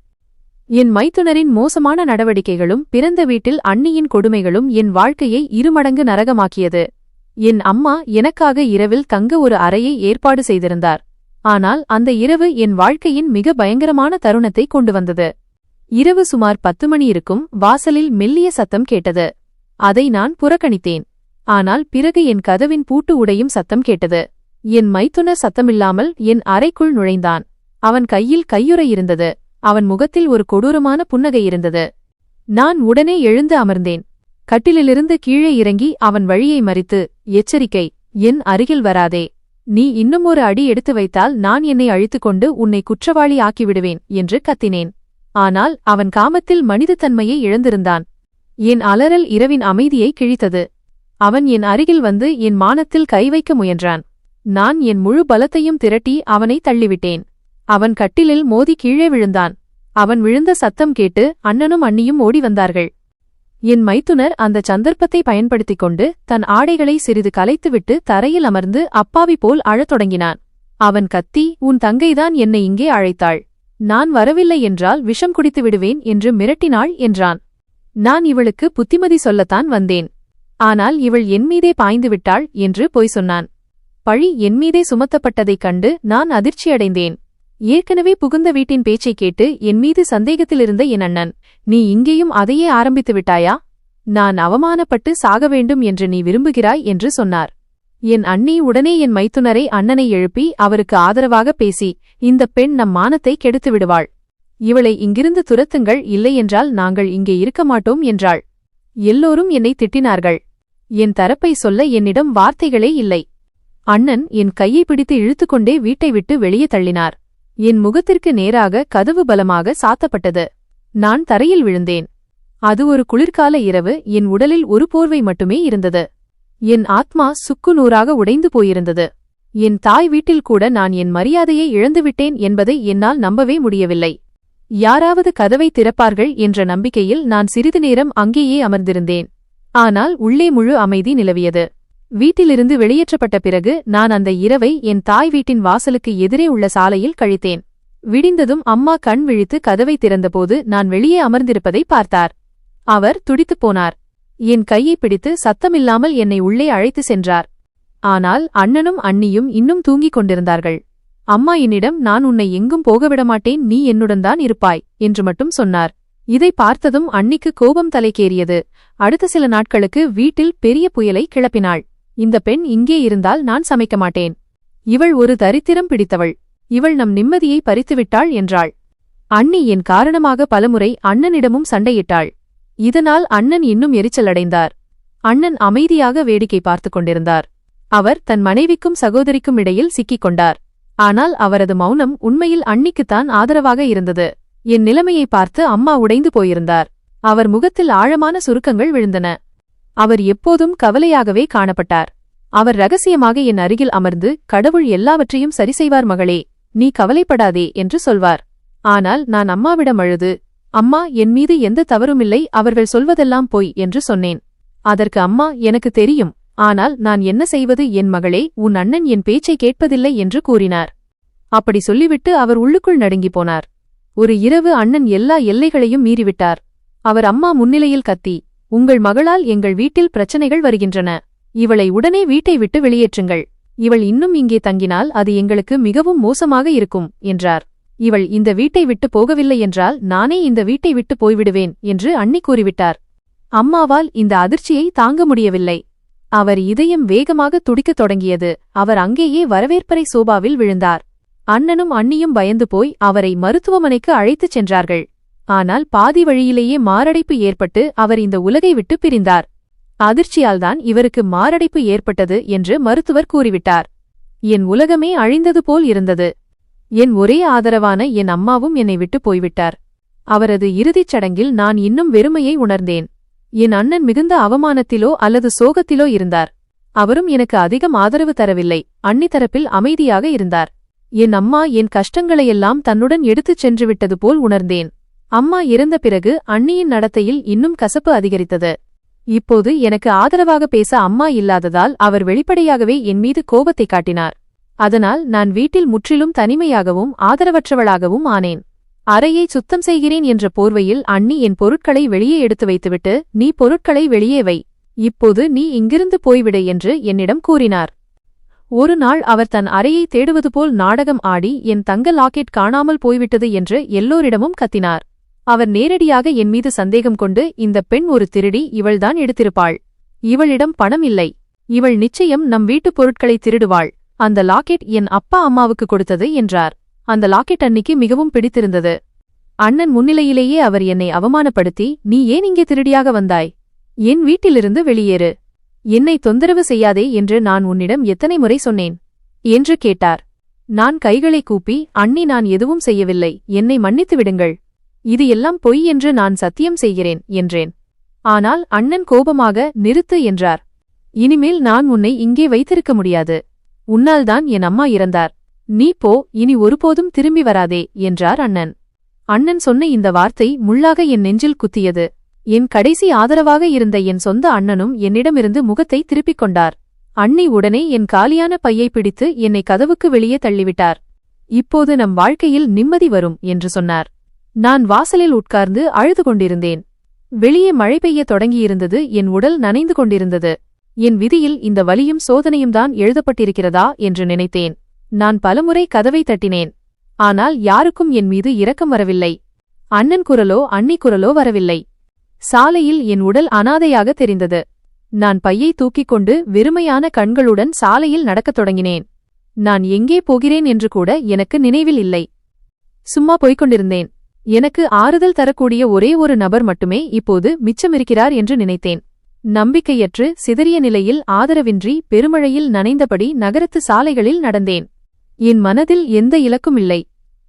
என் மைத்துனரின் மோசமான நடவடிக்கைகளும் பிறந்த வீட்டில் அண்ணியின் கொடுமைகளும் என் வாழ்க்கையை இருமடங்கு நரகமாக்கியது. என் அம்மா எனக்காக இரவில் தங்க ஒரு அறையை ஏற்பாடு செய்திருந்தார். ஆனால் அந்த இரவு என் வாழ்க்கையின் மிக பயங்கரமான தருணத்தை கொண்டு வந்தது. இரவு சுமார் 10 மணி இருக்கும். வாசலில் மெல்லிய சத்தம் கேட்டது. அதை நான் புறக்கணித்தேன். ஆனால் பிறகு என் கதவின் பூட்டு உடையும் சத்தம் கேட்டது. என் மைத்துனர் சத்தமில்லாமல் என் அறைக்குள் நுழைந்தான். அவன் கையில் கையுறை இருந்தது. அவன் முகத்தில் ஒரு கொடூரமான புன்னகை இருந்தது. நான் உடனே எழுந்து அமர்ந்தேன். கட்டிலிலிருந்து கீழே இறங்கி அவன் வழியை மறித்து, எச்சரிக்கை, என் அருகில் வராதே, நீ இன்னும் ஒரு அடி எடுத்து வைத்தால் நான் என்னை அழித்துக்கொண்டு உன்னை குற்றவாளி ஆக்கிவிடுவேன் என்று கத்தினேன். ஆனால் அவன் காமத்தில் மனிதத்தன்மையை இழந்திருந்தான். என் அலறல் இரவின் அமைதியை கிழித்தது. அவன் என் அருகில் வந்து என் மானத்தில் கை வைக்க முயன்றான். நான் என் முழு பலத்தையும் திரட்டி அவனை தள்ளிவிட்டேன். அவன் கட்டிலில் மோதி கீழே விழுந்தான். அவன் விழுந்த சத்தம் கேட்டு அண்ணனும் அண்ணியும் ஓடி வந்தார்கள். என் மைத்துனர் அந்த சந்தர்ப்பத்தை பயன்படுத்திக் கொண்டு தன் ஆடைகளை சிறிது கலைத்துவிட்டு தரையில் அமர்ந்து அப்பாவி போல் அழத் தொடங்கினான். அவன் கத்தி, உன் தங்கைதான் என்னை இங்கே அழைத்தாள், நான் வரவில்லை என்றால் விஷம் குடித்து விடுவேன் என்று மிரட்டினாள் என்றான். நான் இவளுக்கு புத்திமதி சொல்லத்தான் வந்தேன். ஆனால் இவள் என்மீதே பாய்ந்துவிட்டாள் என்று பொய் சொன்னான். பழி என்மீதே சுமத்தப்பட்டதைக் கண்டு நான் அதிர்ச்சியடைந்தேன். ஏற்கனவே புகுந்த வீட்டின் பேச்சைக் கேட்டு என்மீது சந்தேகத்திலிருந்த என் அண்ணன், நீ இங்கேயும் அதையே ஆரம்பித்து விட்டாயா? நான் அவமானப்பட்டு சாக வேண்டும் என்று நீ விரும்புகிறாய் என்று சொன்னார். என் அண்ணி உடனே என் மைத்துனரை அண்ணனை எழுப்பி அவருக்கு ஆதரவாக பேசி, இந்த பெண் நம் மானத்தை கெடுத்து விடுவாள், இவளை இங்கிருந்து துரத்துங்கள், இல்லையென்றால் நாங்கள் இங்கே இருக்க மாட்டோம் என்றாள். எல்லோரும் என்னை திட்டினார்கள். என் தரப்பை சொல்ல என்னிடம் வார்த்தைகளே இல்லை. அண்ணன் என் கையை பிடித்து இழுத்துக்கொண்டே வீட்டை விட்டு வெளியே தள்ளினார். என் முகத்திற்கு நேராக கதவு பலமாக சாத்தப்பட்டது. நான் தரையில் விழுந்தேன். அது ஒரு குளிர்கால இரவு. என் உடலில் ஒரு போர்வை மட்டுமே இருந்தது. என் ஆத்மா சுக்குநூறாக உடைந்து போயிருந்தது. என் தாய் வீட்டில் கூட நான் என் மரியாதையை இழந்துவிட்டேன் என்பதை என்னால் நம்பவே முடியவில்லை. யாராவது கதவை திறப்பார்கள் என்ற நம்பிக்கையில் நான் சிறிது நேரம் அங்கேயே அமர்ந்திருந்தேன். ஆனால் உள்ளே முழு அமைதி நிலவியது. வீட்டிலிருந்து வெளியேற்றப்பட்ட பிறகு நான் அந்த இரவை என் தாய் வீட்டின் வாசலுக்கு எதிரே உள்ள சாலையில் கழித்தேன். விடிந்ததும் அம்மா கண் விழித்து கதவை திறந்தபோது நான் வெளியே அமர்ந்திருப்பதை பார்த்தார். அவர் துடித்துப் போனார். என் கையை பிடித்து சத்தமில்லாமல் என்னை உள்ளே அழைத்து சென்றார். ஆனால் அண்ணனும் அண்ணியும் இன்னும் தூங்கிக் கொண்டிருந்தார்கள். அம்மா என்னிடம், நான் உன்னை எங்கும் போகவிடமாட்டேன், நீ என்னுடன் தான் இருப்பாய் என்று மட்டும் சொன்னார். இதை பார்த்ததும் அன்னிக்கு கோபம் தலைக்கேறியது. அடுத்த சில நாட்களுக்கு வீட்டில் பெரிய புயலை கிளப்பினாள். இந்த பெண் இங்கே இருந்தால் நான் சமைக்க மாட்டேன். இவள் ஒரு தரித்திரம் பிடித்தவள். இவள் நம் நிம்மதியை பறித்துவிட்டாள் என்றாள். அண்ணி என் காரணமாக பலமுறை அண்ணனிடமும் சண்டையிட்டாள். இதனால் அண்ணன் இன்னும் எரிச்சலடைந்தார். அண்ணன் அமைதியாக வேடிக்கை பார்த்துக் கொண்டிருந்தார். அவர் தன் மனைவிக்கும் சகோதரிக்கும் இடையில் சிக்கிக் கொண்டார். ஆனால் அவரது மௌனம் உண்மையில் அண்ணிக்குத்தான் ஆதரவாக இருந்தது. என் நிலைமையை பார்த்து அம்மா உடைந்து போயிருந்தார். அவர் முகத்தில் ஆழமான சுருக்கங்கள் விழுந்தன. அவர் எப்போதும் கவலையாகவே காணப்பட்டார். அவர் ரகசியமாக என் அருகில் அமர்ந்து, கடவுள் எல்லாவற்றையும் சரிசெய்வார் மகளே, நீ கவலைப்படாதே என்று சொல்வார். ஆனால் நான் அம்மாவிடம் அழுது, அம்மா, என் மீது எந்த தவறுமில்லை, அவர்கள் சொல்வதெல்லாம் பொய் என்று சொன்னேன். அதற்கு அம்மா, எனக்கு தெரியும், ஆனால் நான் என்ன செய்வது என் மகளே, உன் அண்ணன் என் பேச்சை கேட்பதில்லை என்று கூறினார். அப்படி சொல்லிவிட்டு அவர் உள்ளுக்குள் நடுங்கி போனார். ஒரு இரவு அண்ணன் எல்லா எல்லைகளையும் மீறிவிட்டார். அவர் அம்மா முன்னிலையில் கத்தி, உங்கள் மகளால் எங்கள் வீட்டில் பிரச்சனைகள் வருகின்றன. இவளை உடனே வீட்டை விட்டு வெளியேற்றுங்கள். இவள் இன்னும் இங்கே தங்கினால் அது எங்களுக்கு மிகவும் மோசமாக இருக்கும் என்றார். இவள் இந்த வீட்டை விட்டு போகவில்லை என்றால் நானே இந்த வீட்டை விட்டு போய்விடுவேன் என்று அண்ணி கூறிவிட்டார். அம்மாவால் இந்த அதிர்ச்சியை தாங்க முடியவில்லை. அவர் இதயம் வேகமாக துடிக்கத் தொடங்கியது. அவர் அங்கேயே வரவேற்பறை சோபாவில் விழுந்தார். அண்ணனும் அண்ணியும் பயந்து போய் அவரை மருத்துவமனைக்கு அழைத்துச் சென்றார்கள். ஆனால் பாதி வழியிலேயே மாரடைப்பு ஏற்பட்டு அவர் இந்த உலகை விட்டு பிரிந்தார். அதிர்ச்சியால்தான் இவருக்கு மாரடைப்பு ஏற்பட்டது என்று மருத்துவர் கூறிவிட்டார். என் உலகமே அழிந்தது போல் இருந்தது. என் ஒரே ஆதரவான என் அம்மாவும் என்னை விட்டு போய்விட்டார். அவரது இறுதிச் சடங்கில் நான் இன்னும் வெறுமையை உணர்ந்தேன். என் அண்ணன் மிகுந்த அவமானத்திலோ அல்லது சோகத்திலோ இருந்தார். அவரும் எனக்கு அதிகம் ஆதரவு தரவில்லை. அண்ணி தரப்பில் அமைதியாக இருந்தார். என் அம்மா என் கஷ்டங்களையெல்லாம் தன்னுடன் எடுத்துச் சென்றுவிட்டது போல் உணர்ந்தேன். அம்மா இறந்த பிறகு அண்ணியின் நடத்தையில் இன்னும் கசப்பு அதிகரித்தது. இப்போது எனக்கு ஆதரவாக பேச அம்மா இல்லாததால் அவர் வெளிப்படையாகவே என் மீது கோபத்தை காட்டினார். அதனால் நான் வீட்டில் முற்றிலும் தனிமையாகவும் ஆதரவற்றவளாகவும் ஆனேன். அறையை சுத்தம் செய்கிறேன் என்ற போர்வையில் அண்ணி என் பொருட்களை வெளியே எடுத்து வைத்துவிட்டு, நீ பொருட்களை வெளியே வை, இப்போது நீ இங்கிருந்து போய்விடு என்று என்னிடம் கூறினார். ஒரு நாள் அவர் தன் அறையை தேடுவது போல் நாடகம் ஆடி என் தங்க லாக்கெட் காணாமல் போய்விட்டது என்று எல்லோரிடமும் கத்தினார். அவர் நேரடியாக என் மீது சந்தேகம் கொண்டு, இந்த பெண் ஒரு திருடி, இவள்தான் எடுத்திருப்பாள். இவளிடம் பணம் இல்லை. இவள் நிச்சயம் நம் வீட்டுப் பொருட்களை திருடுவாள். அந்த லாக்கெட் என் அப்பா அம்மாவுக்கு கொடுத்தது என்றார். அந்த லாக்கெட் அன்னிக்கு மிகவும் பிடித்திருந்தது. அண்ணன் முன்னிலையிலேயே அவர் என்னை அவமானப்படுத்தி, நீ ஏன் இங்கே திருடியாக வந்தாய்? என் வீட்டிலிருந்து வெளியேறு. என்னை தொந்தரவு செய்யாதே என்று நான் உன்னிடம் எத்தனை முறை சொன்னேன் என்று கேட்டார். நான் கைகளை கூப்பி, அண்ணி, நான் எதுவும் செய்யவில்லை, என்னை மன்னித்து விடுங்கள். இது எல்லாம் பொய் என்று நான் சத்தியம் செய்கிறேன் என்றேன். ஆனால் அண்ணன் கோபமாக, நிறுத்து என்றார். இனிமேல் நான் உன்னை இங்கே வைத்திருக்க முடியாது. உன்னால்தான் என் அம்மா இறந்தார். நீ போ, இனி ஒருபோதும் திரும்பி வராதே என்றார் அண்ணன். அண்ணன் சொன்ன இந்த வார்த்தை முள்ளாக என் நெஞ்சில் குத்தியது. என் கடைசி ஆதரவாக இருந்த என் சொந்த அண்ணனும் என்னிடமிருந்து முகத்தை திருப்பிக் கொண்டார். அண்ணி உடனே என் காலியான பையை பிடித்து என்னை கதவுக்கு வெளியே தள்ளிவிட்டார். இப்போது நம் வாழ்க்கையில் நிம்மதி வரும் என்று சொன்னார். நான் வாசலில் உட்கார்ந்து அழுது கொண்டிருந்தேன். வெளியே மழை பெய்யத் தொடங்கியிருந்தது. என் உடல் நனைந்து கொண்டிருந்தது. என் விதியில் இந்த வலியும் சோதனையும்தான் எழுதப்பட்டிருக்கிறதா என்று நினைத்தேன். நான் பலமுறை கதவை தட்டினேன். ஆனால் யாருக்கும் என் மீது இரக்கம் வரவில்லை. அண்ணன் குரலோ அண்ணி குரலோ வரவில்லை. சாலையில் என் உடல் அனாதையாக தெரிந்தது. நான் பையை தூக்கிக் கொண்டு வெறுமையான கண்களுடன் சாலையில் நடக்கத் தொடங்கினேன். நான் எங்கே போகிறேன் என்று கூட எனக்கு நினைவில் இல்லை. சும்மா போய்கொண்டிருந்தேன். எனக்கு ஆறுதல் தரக்கூடிய ஒரே ஒரு நபர் மட்டுமே இப்போது மிச்சமிருக்கிறார் என்று நினைத்தேன். நம்பிக்கையற்று சிதறிய நிலையில் ஆதரவின்றி பெருமழையில் நனைந்தபடி நகரத்து சாலைகளில் நடந்தேன். என் மனதில் எந்த இலக்கும் இல்லை,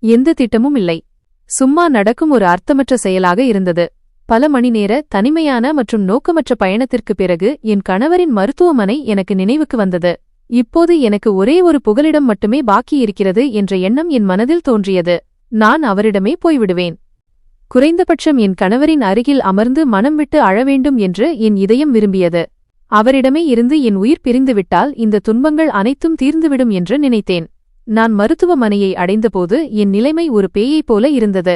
எந்த திட்டமும் இல்லை. சும்மா நடக்கும் ஒரு அர்த்தமற்ற செயலாக இருந்தது. பல மணி நேர தனிமையான மற்றும் நோக்கமற்ற பயணத்திற்குப் பிறகு என் கணவரின் மருத்துவமனை எனக்கு நினைவுக்கு வந்தது. இப்போது எனக்கு ஒரே ஒரு புகலிடம் மட்டுமே பாக்கியிருக்கிறது என்ற எண்ணம் என் மனதில் தோன்றியது. நான் அவரிடமே போய்விடுவேன். குறைந்தபட்சம் என் கணவரின் அருகில் அமர்ந்து மனம் விட்டு அழவேண்டும் என்று என் இதயம் விரும்பியது. அவரிடமே இருந்து என் உயிர் பிரிந்துவிட்டால் இந்த துன்பங்கள் அனைத்தும் தீர்ந்துவிடும் என்று நினைத்தேன். நான் மருத்துவமனையை அடைந்தபோது என் நிலைமை ஒரு பேயைப் போல இருந்தது.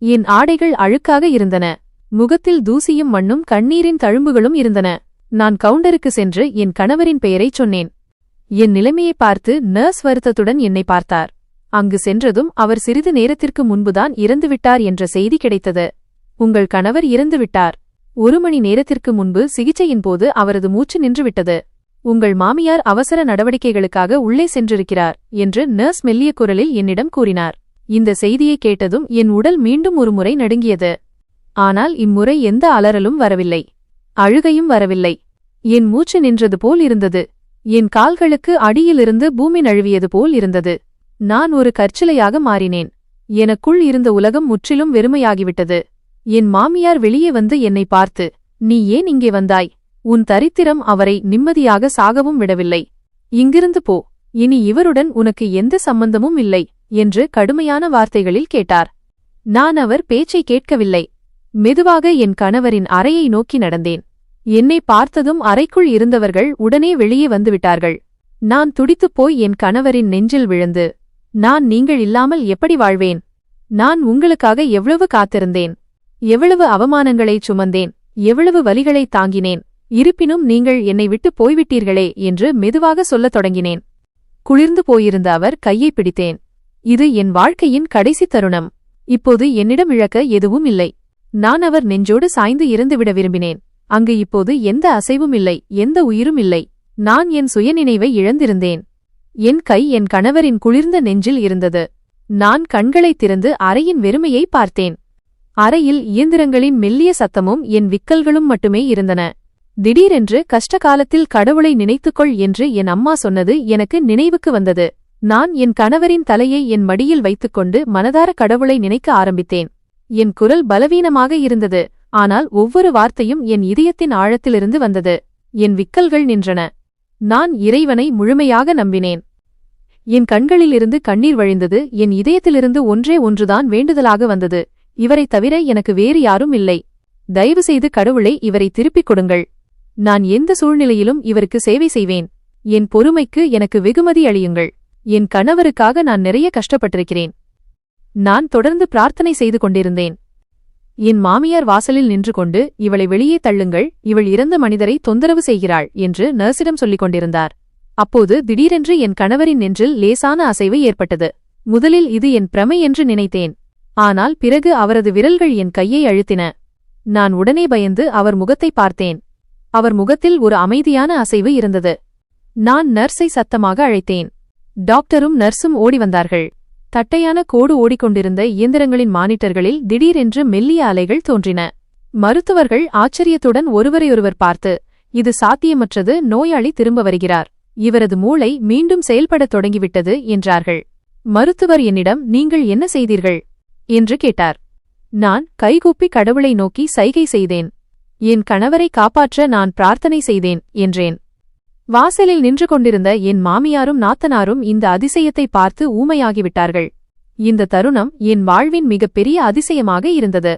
என் ஆடைகள் அழுக்காக இருந்தன. முகத்தில் தூசியும் மண்ணும் கண்ணீரின் தழும்புகளும் இருந்தன. நான் கவுண்டருக்கு சென்று என் கணவரின் பெயரைச் சொன்னேன். என் நிலைமையை பார்த்து நர்ஸ் வருத்தத்துடன் என்னை பார்த்தார். அங்கு சென்றதும் அவர் சிறிது நேரத்திற்கு முன்புதான் இறந்துவிட்டார் என்ற செய்தி கிடைத்தது. உங்கள் கணவர் இறந்துவிட்டார். 1 மணி நேரத்திற்கு முன்பு சிகிச்சையின் போது அவரது மூச்சு நின்றுவிட்டது. உங்கள் மாமியார் அவசர நடவடிக்கைகளுக்காக உள்ளே சென்றிருக்கிறார் என்று நர்ஸ் மெல்லிய குரலில் என்னிடம் கூறினார். இந்த செய்தியை கேட்டதும் என் உடல் மீண்டும் ஒருமுறை நடுங்கியது. ஆனால் இம்முறை எந்த அலறலும் வரவில்லை, அழுகையும் வரவில்லை. என் மூச்சு நின்றது போல் இருந்தது. என் கால்களுக்கு அடியிலிருந்து பூமி நழுவியது போல் இருந்தது. நான் ஒரு கற்சிலையாக மாறினேன். எனக்குள் இருந்த உலகம் முற்றிலும் வெறுமையாகிவிட்டது. என் மாமியார் வெளியே வந்து என்னை பார்த்து, நீ ஏன் இங்கே வந்தாய்? உன் தரித்திரம் அவரை நிம்மதியாக சாகவும் விடவில்லை. இங்கிருந்து போ, இனி இவருடன் உனக்கு எந்த சம்பந்தமும் இல்லை என்று கடுமையான வார்த்தைகளில் கேட்டார். நான் அவர் பேச்சை கேட்கவில்லை. மெதுவாக என் கணவரின் அறையை நோக்கி நடந்தேன். என்னை பார்த்ததும் அறைக்குள் இருந்தவர்கள் உடனே வெளியே வந்துவிட்டார்கள். நான் துடித்துப் போய் என் கணவரின் நெஞ்சில் விழுந்து, நீங்கள் இல்லாமல் எப்படி வாழ்வேன்? நான் உங்களுக்காக எவ்வளவு காத்திருந்தேன், எவ்வளவு அவமானங்களைச் சுமந்தேன், எவ்வளவு வலிகளைத் தாங்கினேன். இருப்பினும் நீங்கள் என்னை விட்டு போய்விட்டீர்களே என்று மெதுவாக சொல்லத் தொடங்கினேன். குளிர்ந்து போயிருந்த அவர் கையை பிடித்தேன். இது என் வாழ்க்கையின் கடைசி தருணம். இப்போது என்னிடம் இழக்க எதுவும் இல்லை. நான் அவர் நெஞ்சோடு சாய்ந்து இறந்துவிட விரும்பினேன். அங்கு இப்போது எந்த அசைவும் இல்லை, எந்த உயிரும் இல்லை. நான் என் சுயநினைவை இழந்திருந்தேன். என் கை என் கணவரின் குளிர்ந்த நெஞ்சில் இருந்தது. நான் கண்களைத் திறந்து அறையின் வெறுமையை பார்த்தேன். அறையில் இயந்திரங்களின் மெல்லிய சத்தமும் என் விக்கல்களும் மட்டுமே இருந்தன. திடீரென்று கஷ்டகாலத்தில் கடவுளை நினைத்துக்கொள் என்று என் அம்மா சொன்னது எனக்கு நினைவுக்கு வந்தது. நான் என் கணவரின் தலையை என் மடியில் வைத்துக்கொண்டு மனதார கடவுளை நினைக்க ஆரம்பித்தேன். என் குரல் பலவீனமாக இருந்தது, ஆனால் ஒவ்வொரு வார்த்தையும் என் இதயத்தின் ஆழத்திலிருந்து வந்தது. என் விக்கல்கள் நின்றன. நான் இறைவனை முழுமையாக நம்பினேன். என் கண்களிலிருந்து கண்ணீர் வழிந்தது. என் இதயத்திலிருந்து ஒன்றே ஒன்றுதான் வேண்டுதலாக வந்தது. இவரைத் தவிர எனக்கு வேறு யாரும் இல்லை. தயவுசெய்து கடவுளை இவரை திருப்பிக் கொடுங்கள். நான் எந்த சூழ்நிலையிலும் இவருக்கு சேவை செய்வேன். என் பொறுமைக்கு எனக்கு வெகுமதி அளியுங்கள். என் கணவருக்காக நான் நிறைய கஷ்டப்பட்டிருக்கிறேன். நான் தொடர்ந்து பிரார்த்தனை செய்து கொண்டிருந்தேன். என் மாமியார் வாசலில் நின்று கொண்டு, இவளை வெளியே தள்ளுங்கள், இவள் இறந்த மனிதரை தொந்தரவு செய்கிறாள் என்று நர்ஸிடம் சொல்லிக் கொண்டிருந்தார். அப்போது திடீரென்று என் கணவரின் நெஞ்சில் லேசான அசைவு ஏற்பட்டது. முதலில் இது என் பிரமை என்று நினைத்தேன். ஆனால் பிறகு அவரது விரல்கள் என் கையை அழுத்தின. நான் உடனே பயந்து அவர் முகத்தை பார்த்தேன். அவர் முகத்தில் ஒரு அமைதியான அசைவு இருந்தது. நான் நர்ஸை சத்தமாக அழைத்தேன். டாக்டரும் நர்ஸும் ஓடி வந்தார்கள். தட்டையான கோடு ஓடிக்கொண்டிருந்த இயந்திரங்களின் மானிட்டர்களில் திடீரென்று மெல்லிய அலைகள் தோன்றின. மருத்துவர்கள் ஆச்சரியத்துடன் ஒருவரையொருவர் பார்த்து, இது சாத்தியமற்றது, நோயாளி திரும்ப வருகிறார், இவரது மூளை மீண்டும் செயல்படத் தொடங்கிவிட்டது என்றார்கள். மருத்துவர் என்னிடம், நீங்கள் என்ன செய்தீர்கள் என்று கேட்டார். நான் கைகூப்பி கடவுளை நோக்கி சைகை செய்தேன். என் கணவரை காப்பாற்ற நான் பிரார்த்தனை செய்தேன் என்றேன். வாசலில் நின்று கொண்டிருந்த என் மாமியாரும் நாத்தனாரும் இந்த அதிசயத்தை பார்த்து ஊமையாகிவிட்டார்கள். இந்த தருணம் என் வாழ்வின் மிகப்பெரிய அதிசயமாக இருந்தது.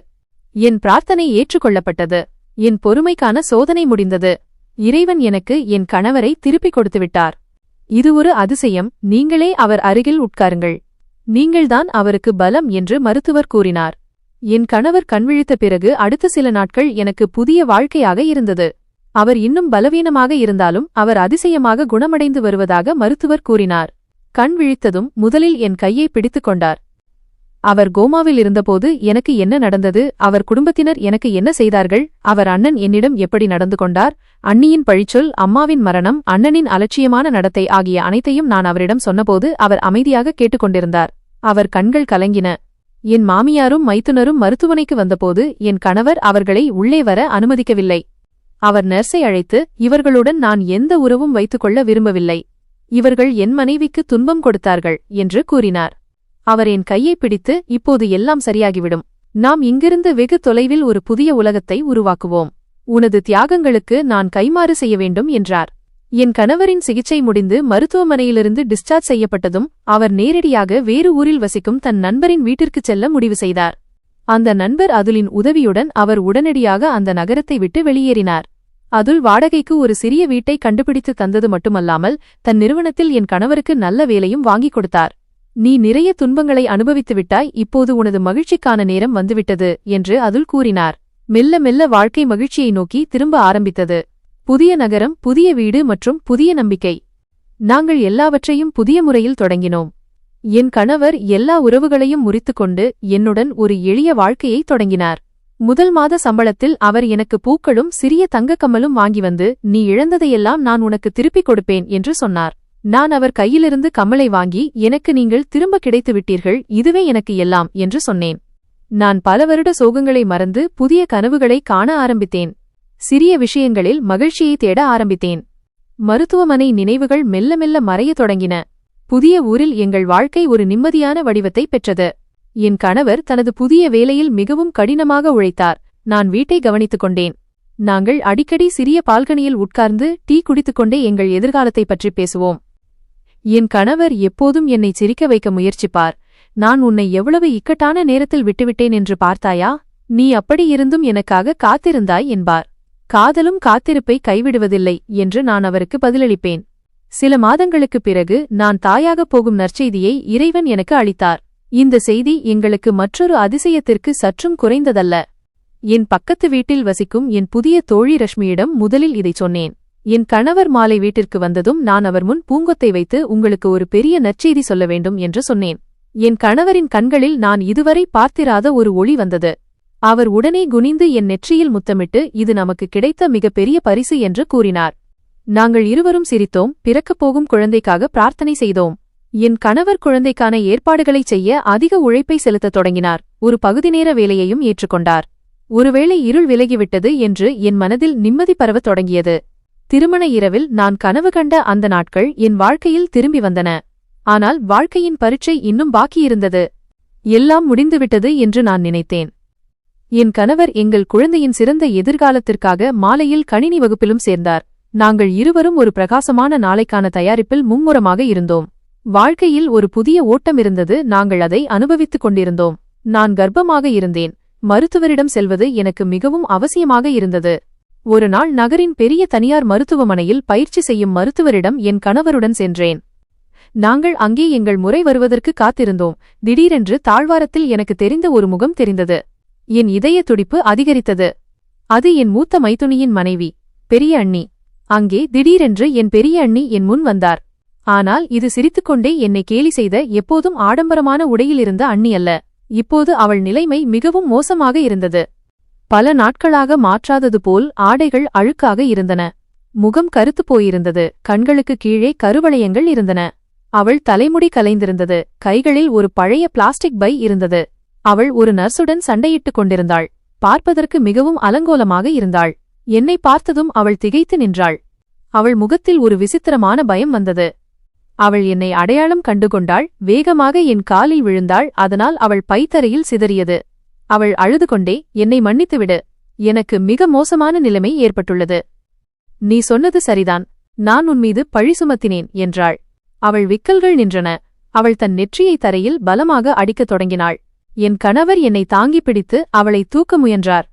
என் பிரார்த்தனை ஏற்றுக்கொள்ளப்பட்டது. என் பொறுமைக்கான சோதனை முடிந்தது. இறைவன் எனக்கு என் கணவரை திருப்பிக் கொடுத்துவிட்டார். இது ஒரு அதிசயம். நீங்களே அவர் அருகில் உட்காருங்கள். நீங்கள்தான் அவருக்கு பலம் என்று மருத்துவர் கூறினார். என் கணவர் கண்விழித்த பிறகு அடுத்த சில நாட்கள் எனக்கு புதிய வாழ்க்கையாக இருந்தது. அவர் இன்னும் பலவீனமாக இருந்தாலும் அவர் அதிசயமாக குணமடைந்து வருவதாக மருத்துவர் கூறினார். கண் விழித்ததும் முதலில் என் கையை பிடித்துக் கொண்டார். அவர் கோமாவில் இருந்தபோது எனக்கு என்ன நடந்தது, அவர் குடும்பத்தினர் எனக்கு என்ன செய்தார்கள், அவர் அண்ணன் என்னிடம் எப்படி நடந்து கொண்டார், அண்ணியின் பழிச்சொல், அம்மாவின் மரணம், அண்ணனின் அலட்சியமான நடத்தை ஆகிய அனைத்தையும் நான் அவரிடம் சொன்னபோது அவர் அமைதியாக கேட்டுக்கொண்டிருந்தார். அவர் கண்கள் கலங்கின. என் மாமியாரும் மைத்துனரும் மருத்துவமனைக்கு வந்தபோது என் கணவர் அவர்களை உள்ளே வர அனுமதிக்கவில்லை. அவர் நர்ஸை அழைத்து, இவர்களுடன் நான் எந்த உறவும் வைத்துக்கொள்ள விரும்பவில்லை, இவர்கள் என் மனைவிக்கு துன்பம் கொடுத்தார்கள் என்று கூறினார். அவர் என் கையை பிடித்து, இப்போது எல்லாம் சரியாகிவிடும், நாம் இங்கிருந்து வெகு தொலைவில் ஒரு புதிய உலகத்தை உருவாக்குவோம், உனது தியாகங்களுக்கு நான் கைமாறு செய்ய வேண்டும் என்றார். என் கணவரின் சிகிச்சை முடிந்து மருத்துவமனையிலிருந்து டிஸ்சார்ஜ் செய்யப்பட்டதும் அவர் நேரடியாக வேறு ஊரில் வசிக்கும் தன் நண்பரின் வீட்டிற்குச் செல்ல முடிவு செய்தார். அந்த நண்பர் அதுலின் உதவியுடன் அவர் உடனடியாக அந்த நகரத்தை விட்டு வெளியேறினார். அதுல் வாடகைக்கு ஒரு சிறிய வீட்டை கண்டுபிடித்து தந்தது மட்டுமல்லாமல் தன் நிறுவனத்தில் என் கணவருக்கு நல்ல வேலையும் வாங்கிக் கொடுத்தார். நீ நிறைய துன்பங்களை அனுபவித்துவிட்டாய், இப்போது உனது மகிழ்ச்சிக்கான நேரம் வந்துவிட்டது என்று அதுல் கூறினார். மெல்ல மெல்ல வாழ்க்கை மகிழ்ச்சியை நோக்கி திரும்ப ஆரம்பித்தது. புதிய நகரம், புதிய வீடு மற்றும் புதிய நம்பிக்கை. நாங்கள் எல்லாவற்றையும் புதிய முறையில் தொடங்கினோம். என் கணவர் எல்லா உறவுகளையும் முறித்துக்கொண்டு என்னுடன் ஒரு எளிய வாழ்க்கையை தொடங்கினார். முதல் மாத சம்பளத்தில் அவர் எனக்கு பூக்களும் சிறிய தங்கக் கம்மலும் வாங்கி வந்து, நீ இழந்ததையெல்லாம் நான் உனக்கு திருப்பிக் கொடுப்பேன் என்று சொன்னார். நான் அவர் கையிலிருந்து கம்மலை வாங்கி, எனக்கு நீங்கள் திரும்ப கிடைத்து விட்டீர்கள், இதுவே எனக்கு எல்லாம் என்று சொன்னேன். நான் பல வருட சோகங்களை மறந்து புதிய கனவுகளை காண ஆரம்பித்தேன். சிறிய விஷயங்களில் மகிழ்ச்சியை தேட ஆரம்பித்தேன். மருத்துவமனை நினைவுகள் மெல்ல மெல்ல மறையத் தொடங்கின. புதிய ஊரில் எங்கள் வாழ்க்கை ஒரு நிம்மதியான வடிவத்தை பெற்றது. என் கணவர் தனது புதிய வேலையில் மிகவும் கடினமாக உழைத்தார். நான் வீட்டை கவனித்துக் கொண்டேன். நாங்கள் அடிக்கடி சிறிய பால்கனியில் உட்கார்ந்து டீ குடித்துக்கொண்டே எங்கள் எதிர்காலத்தை பற்றி பேசுவோம். என் கணவர் எப்போதும் என்னை சிரிக்க வைக்க முயற்சிப்பார். நான் உன்னை எவ்வளவு இக்கட்டான நேரத்தில் விட்டுவிட்டேன் என்று பார்த்தாயா? நீ அப்படி இருந்தும் எனக்காக காத்திருந்தாய் என்பார். காதலும் காத்திருப்பை கைவிடுவதில்லை என்று நான் அவருக்கு பதிலளிப்பேன். சில மாதங்களுக்குப் பிறகு நான் தாயாகப் போகும் நற்செய்தியை இறைவன் எனக்கு அளித்தார். இந்த செய்தி எங்களுக்கு மற்றொரு அதிசயத்திற்கு சற்றும் குறைந்ததல்ல. என் பக்கத்து வீட்டில் வசிக்கும் என் புதிய தோழி ரஷ்மியிடம் முதலில் இதைச் சொன்னேன். என் கணவர் மாலை வீட்டிற்கு வந்ததும் நான் அவர் முன் பூங்கொத்தை வைத்து, உங்களுக்கு ஒரு பெரிய நற்செய்தி சொல்ல வேண்டும் என்று சொன்னேன். என் கணவரின் கண்களில் நான் இதுவரை பார்த்திராத ஒரு ஒளி வந்தது. அவர் உடனே குனிந்து என் நெற்றியில் முத்தமிட்டு, இது நமக்கு கிடைத்த மிகப்பெரிய பரிசு என்று கூறினார். நாங்கள் இருவரும் சிரித்தோம். பிறக்கப் போகும் குழந்தைக்காக பிரார்த்தனை செய்தோம். என் கணவர் குழந்தைக்கான ஏற்பாடுகளைச் செய்ய அதிக உழைப்பை செலுத்தத் தொடங்கினார். ஒரு பகுதிநேர வேலையையும் ஏற்றுக்கொண்டார். ஒருவேளை இருள் விலகிவிட்டது என்று என் மனதில் நிம்மதி பரவத் தொடங்கியது. திருமண இரவில் நான் கனவு கண்ட அந்த நாட்கள் என் வாழ்க்கையில் திரும்பி வந்தன. ஆனால் வாழ்க்கையின் பரீட்சை இன்னும் பாக்கியிருந்தது. எல்லாம் முடிந்துவிட்டது என்று நான் நினைத்தேன். என் கணவர் எங்கள் குழந்தையின் சிறந்த எதிர்காலத்திற்காக மாலையில் கணினி வகுப்பிலும் சேர்ந்தார். நாங்கள் இருவரும் ஒரு பிரகாசமான நாளைக்கான தயாரிப்பில் மும்முரமாக இருந்தோம். வாழ்க்கையில் ஒரு புதிய ஓட்டம் இருந்தது. நாங்கள் அதை அனுபவித்துக் கொண்டிருந்தோம். நான் கர்ப்பமாக இருந்தேன். மருத்துவரிடம் செல்வது எனக்கு மிகவும் அவசியமாக இருந்தது. ஒரு நாள் நகரின் பெரிய தனியார் மருத்துவமனையில் பயிற்சி செய்யும் மருத்துவரிடம் என் கணவருடன் சென்றேன். நாங்கள் அங்கே எங்கள் முறை வருவதற்கு காத்திருந்தோம். திடீரென்று தாழ்வாரத்தில் எனக்கு தெரிந்த ஒரு முகம் தெரிந்தது. என் இதய துடிப்பு அதிகரித்தது. அது என் மூத்த மைத்துனியின் மனைவி, பெரிய அண்ணி. அங்கே திடீரென்று என் பெரிய அண்ணி என் முன் வந்தார். ஆனால் இது சிரித்துக்கொண்டே என்னை கேலி செய்த, எப்போதும் ஆடம்பரமான உடையில் இருந்த அண்ணி அல்ல. இப்போது அவள் நிலைமை மிகவும் மோசமாக இருந்தது. பல நாட்களாக மாற்றாதது போல் ஆடைகள் அழுக்காக இருந்தன. முகம் கருத்துப் போயிருந்தது. கண்களுக்கு கீழே கருவளையங்கள் இருந்தன. அவள் தலைமுடி கலைந்திருந்தது. கைகளில் ஒரு பழைய பிளாஸ்டிக் பை இருந்தது. அவள் ஒரு நர்சுடன் சண்டையிட்டுக் கொண்டிருந்தாள். பார்ப்பதற்கு மிகவும் அலங்கோலமாக இருந்தாள். என்னை பார்த்ததும் அவள் திகைத்து நின்றாள். அவள் முகத்தில் ஒரு விசித்திரமான பயம் வந்தது. அவள் என்னை அடையாளம் கண்டுகொண்டாள். வேகமாக என் காலில் விழுந்தாள். அதனால் அவள் பைத்தரையில் சிதறியது. அவள் அழுது கொண்டே, என்னை மன்னித்துவிடு, எனக்கு மிக மோசமான நிலைமை ஏற்பட்டுள்ளது. நீ சொன்னது சரிதான், நான் உன்மீது பழி சுமத்தினேன் என்றாள். அவள் விக்கல்கள் நின்றன. அவள் தன் நெற்றியை தரையில் பலமாக அடிக்கத் தொடங்கினாள். என் கணவர் என்னை தாங்கி பிடித்து அவளை தூக்க முயன்றார்.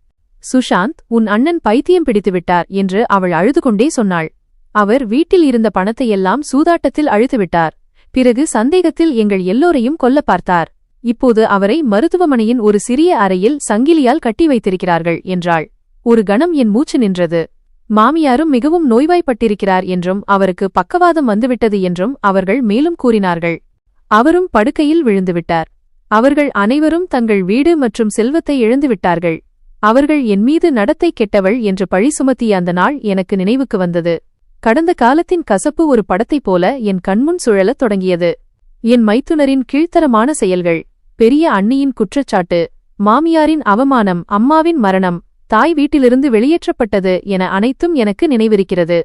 சுஷாந்த், உன் அண்ணன் பைத்தியம் பிடித்துவிட்டார் என்று அவள் அழுது கொண்டே சொன்னாள். அவர் வீட்டில் இருந்த பணத்தையெல்லாம் சூதாட்டத்தில் அழித்துவிட்டார். பிறகு சந்தேகத்தில் எங்கள் எல்லோரையும் கொல்ல பார்த்தார். இப்போது அவரை மருத்துவமனையின் ஒரு சிறிய அறையில் சங்கிலியால் கட்டி வைத்திருக்கிறார்கள் என்றாள். ஒரு கணம் என் மூச்சு நின்றது. மாமியாரும் மிகவும் நோய்வாய்ப்பட்டிருக்கிறார் என்றும் அவருக்கு பக்கவாதம் வந்துவிட்டது என்றும் அவர்கள் மேலும் கூறினார்கள். அவரும் படுக்கையில் விழுந்துவிட்டார். அவர்கள் அனைவரும் தங்கள் வீடு மற்றும் செல்வத்தை இழந்துவிட்டார்கள். அவர்கள் என்மீது நடத்தை கெட்டவள் என்று பழி சுமத்திய அந்த நாள் எனக்கு நினைவுக்கு வந்தது. கடந்த காலத்தின் கசப்பு ஒரு படத்தைப் போல என் கண்முன் சுழலத் தொடங்கியது. என் மைத்துனரின் கீழ்த்தரமான செயல்கள், பெரிய அண்ணியின் குற்றச்சாட்டு, மாமியாரின் அவமானம், அம்மாவின் மரணம், தாய் வீட்டிலிருந்து வெளியேற்றப்பட்டது என அனைத்தும் எனக்கு நினைவிருக்கிறது.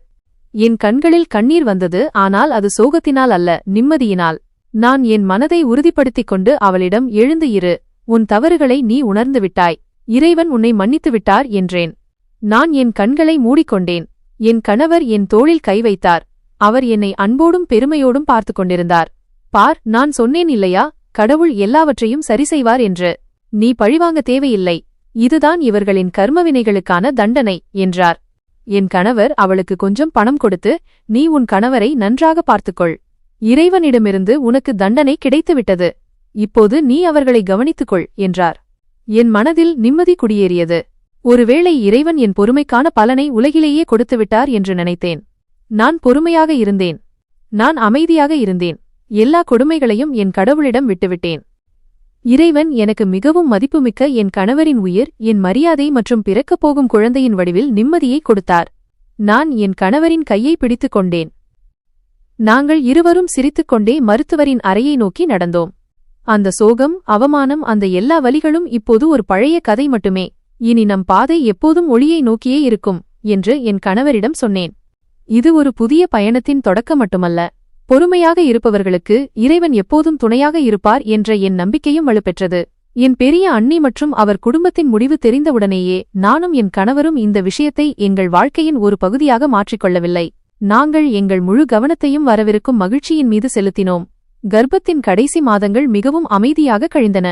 என் கண்களில் கண்ணீர் வந்தது. ஆனால் அது சோகத்தினால் அல்ல, நிம்மதியினால். நான் என் மனதை உறுதிப்படுத்திக் கொண்டு அவளிடம், எழுந்து இரு, உன் தவறுகளை நீ உணர்ந்து விட்டாய், இறைவன் உன்னை மன்னித்து விட்டார் என்றேன். நான் என் கண்களை மூடிக்கொண்டேன். என் கணவர் என் தோளில் கை வைத்தார். அவர் என்னை அன்போடும் பெருமையோடும் பார்த்து கொண்டிருந்தார். பார், நான் சொன்னேன் இல்லையா, கடவுள் எல்லாவற்றையும் சரி செய்வார் என்று. நீ பழிவாங்க தேவையில்லை. இதுதான் இவர்களின் கர்மவினைகளுக்கான தண்டனை என்றார். என் கணவர் அவளுக்கு கொஞ்சம் பணம் கொடுத்து, நீ உன் கணவரை நன்றாக பார்த்துக்கொள், இறைவனிடமிருந்து உனக்கு தண்டனை கிடைத்துவிட்டது, இப்போது நீ அவர்களை கவனித்துக்கொள் என்றார். என் மனதில் நிம்மதி குடியேறியது. ஒருவேளை இறைவன் என் பொறுமைக்கான பலனை உலகிலேயே கொடுத்துவிட்டார் என்று நினைத்தேன். நான் பொறுமையாக இருந்தேன். நான் அமைதியாக இருந்தேன். எல்லா கொடுமைகளையும் என் கடவுளிடம் விட்டுவிட்டேன். இறைவன் எனக்கு மிகவும் மதிப்புமிக்க என் கணவரின் உயிர், என் மரியாதை மற்றும் பிறக்கப் போகும் குழந்தையின் வடிவில் நிம்மதியை கொடுத்தார். நான் என் கணவரின் கையை பிடித்துக் கொண்டேன். நாங்கள் இருவரும் சிரித்துக்கொண்டே மருத்துவரின் அறையை நோக்கி நடந்தோம். அந்த சோகம், அவமானம், அந்த எல்லா வலிகளும் இப்போது ஒரு பழைய கதை மட்டுமே. இனி நம் பாதை எப்போதும் ஒளியை நோக்கியே இருக்கும் என்று என் கணவரிடம் சொன்னேன். இது ஒரு புதிய பயணத்தின் தொடக்கம் மட்டுமல்ல. பொறுமையாக இருப்பவர்களுக்கு இறைவன் எப்போதும் துணையாக இருப்பார் என்ற என் நம்பிக்கையும் வலுப்பெற்றது. என் பெரிய அண்ணி மற்றும் அவர் குடும்பத்தின் முடிவு தெரிந்தவுடனேயே நானும் என் கணவரும் இந்த விஷயத்தை எங்கள் வாழ்க்கையின் ஒரு பகுதியாக மாற்றிக்கொள்ளவில்லை. நாங்கள் எங்கள் முழு கவனத்தையும் வரவிருக்கும் மகிழ்ச்சியின் மீது செலுத்தினோம். கர்ப்பத்தின் கடைசி மாதங்கள் மிகவும் அமைதியாக கழிந்தன.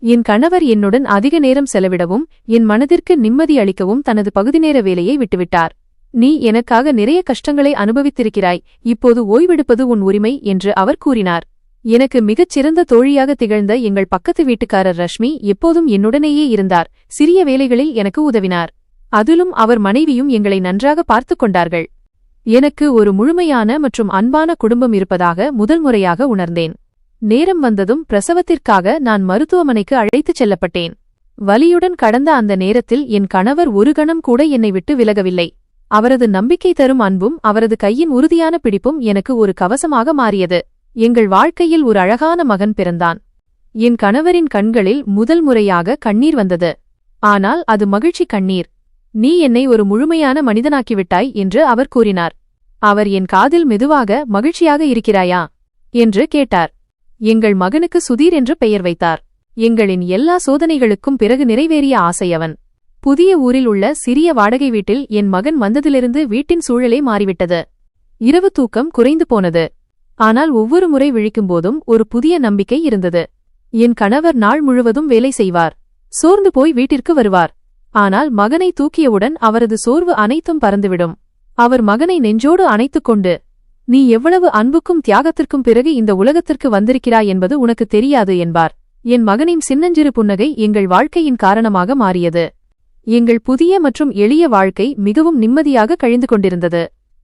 என் கணவர் என்னுடன் அதிக நேரம் செலவிடவும் என் மனதிற்கு நிம்மதி அளிக்கவும் தனது பகுதிநேர வேலையை விட்டுவிட்டார். நீ எனக்காக நிறைய கஷ்டங்களை அனுபவித்திருக்கிறாய், இப்போது ஓய்வெடுப்பது உன் உரிமை என்று அவர் கூறினார். எனக்கு மிகச் சிறந்த தோழியாக திகழ்ந்த எங்கள் பக்கத்து வீட்டுக்காரர் ரஷ்மி எப்போதும் என்னுடனேயே இருந்தார். சிறிய வேலைகளில் எனக்கு உதவினார். அதிலும் அவர் மனைவியும் எங்களை நன்றாக பார்த்துக் கொண்டார்கள். எனக்கு ஒரு முழுமையான மற்றும் அன்பான குடும்பம் இருப்பதாக முதல் முறையாக உணர்ந்தேன். நேரம் வந்ததும் பிரசவத்திற்காக நான் மருத்துவமனைக்கு அழைத்துச் செல்லப்பட்டேன். வலியுடன் கடந்த அந்த நேரத்தில் என் கணவர் ஒரு கணம் கூட என்னை விட்டு விலகவில்லை. அவரது நம்பிக்கை தரும் அன்பும் அவரது கையின் உறுதியான பிடிப்பும் எனக்கு ஒரு கவசமாக மாறியது. எங்கள் வாழ்க்கையில் ஒரு அழகான மகன் பிறந்தான். என் கணவரின் கண்களில் முதல் முறையாக கண்ணீர் வந்தது. ஆனால் அது மகிழ்ச்சி கண்ணீர். நீ என்னை ஒரு முழுமையான மனிதனாக்கிவிட்டாய் என்று அவர் கூறினார். அவர் என் காதில் மெதுவாக, மகிழ்ச்சியாக இருக்கிறாயா என்று கேட்டார். எங்கள் மகனுக்கு சுதீர் என்று பெயர் வைத்தார். எங்களின் எல்லா சோதனைகளுக்கும் பிறகு நிறைவேறிய ஆசையவன். புதிய ஊரில் உள்ள சிறிய வாடகை வீட்டில் என் மகன் வந்ததிலிருந்து வீட்டின் சூழலே மாறிவிட்டது. இரவு தூக்கம் குறைந்து போனது. ஆனால் ஒவ்வொரு முறை விழிக்கும்போதும் ஒரு புதிய நம்பிக்கை இருந்தது. என் கணவர் நாள் முழுவதும் வேலை செய்வார். சோர்ந்து போய் வீட்டிற்கு வருவார். ஆனால் மகனை தூக்கியவுடன் அவரது சோர்வு அனைத்தும் பறந்துவிடும். அவர் மகனை நெஞ்சோடு அணைத்துக் கொண்டு, நீ எவ்வளவு அன்புக்கும் தியாகத்திற்கும் பிறகு இந்த உலகத்திற்கு வந்திருக்கிறாய் என்பது உனக்கு தெரியாது என்பார். என் மகனின் சின்னஞ்சிறு புன்னகை எங்கள் வாழ்க்கையின் காரணமாக மாறியது. எங்கள் புதிய மற்றும் எளிய வாழ்க்கை மிகவும் நிம்மதியாக கழிந்து கொண்டிருந்தது.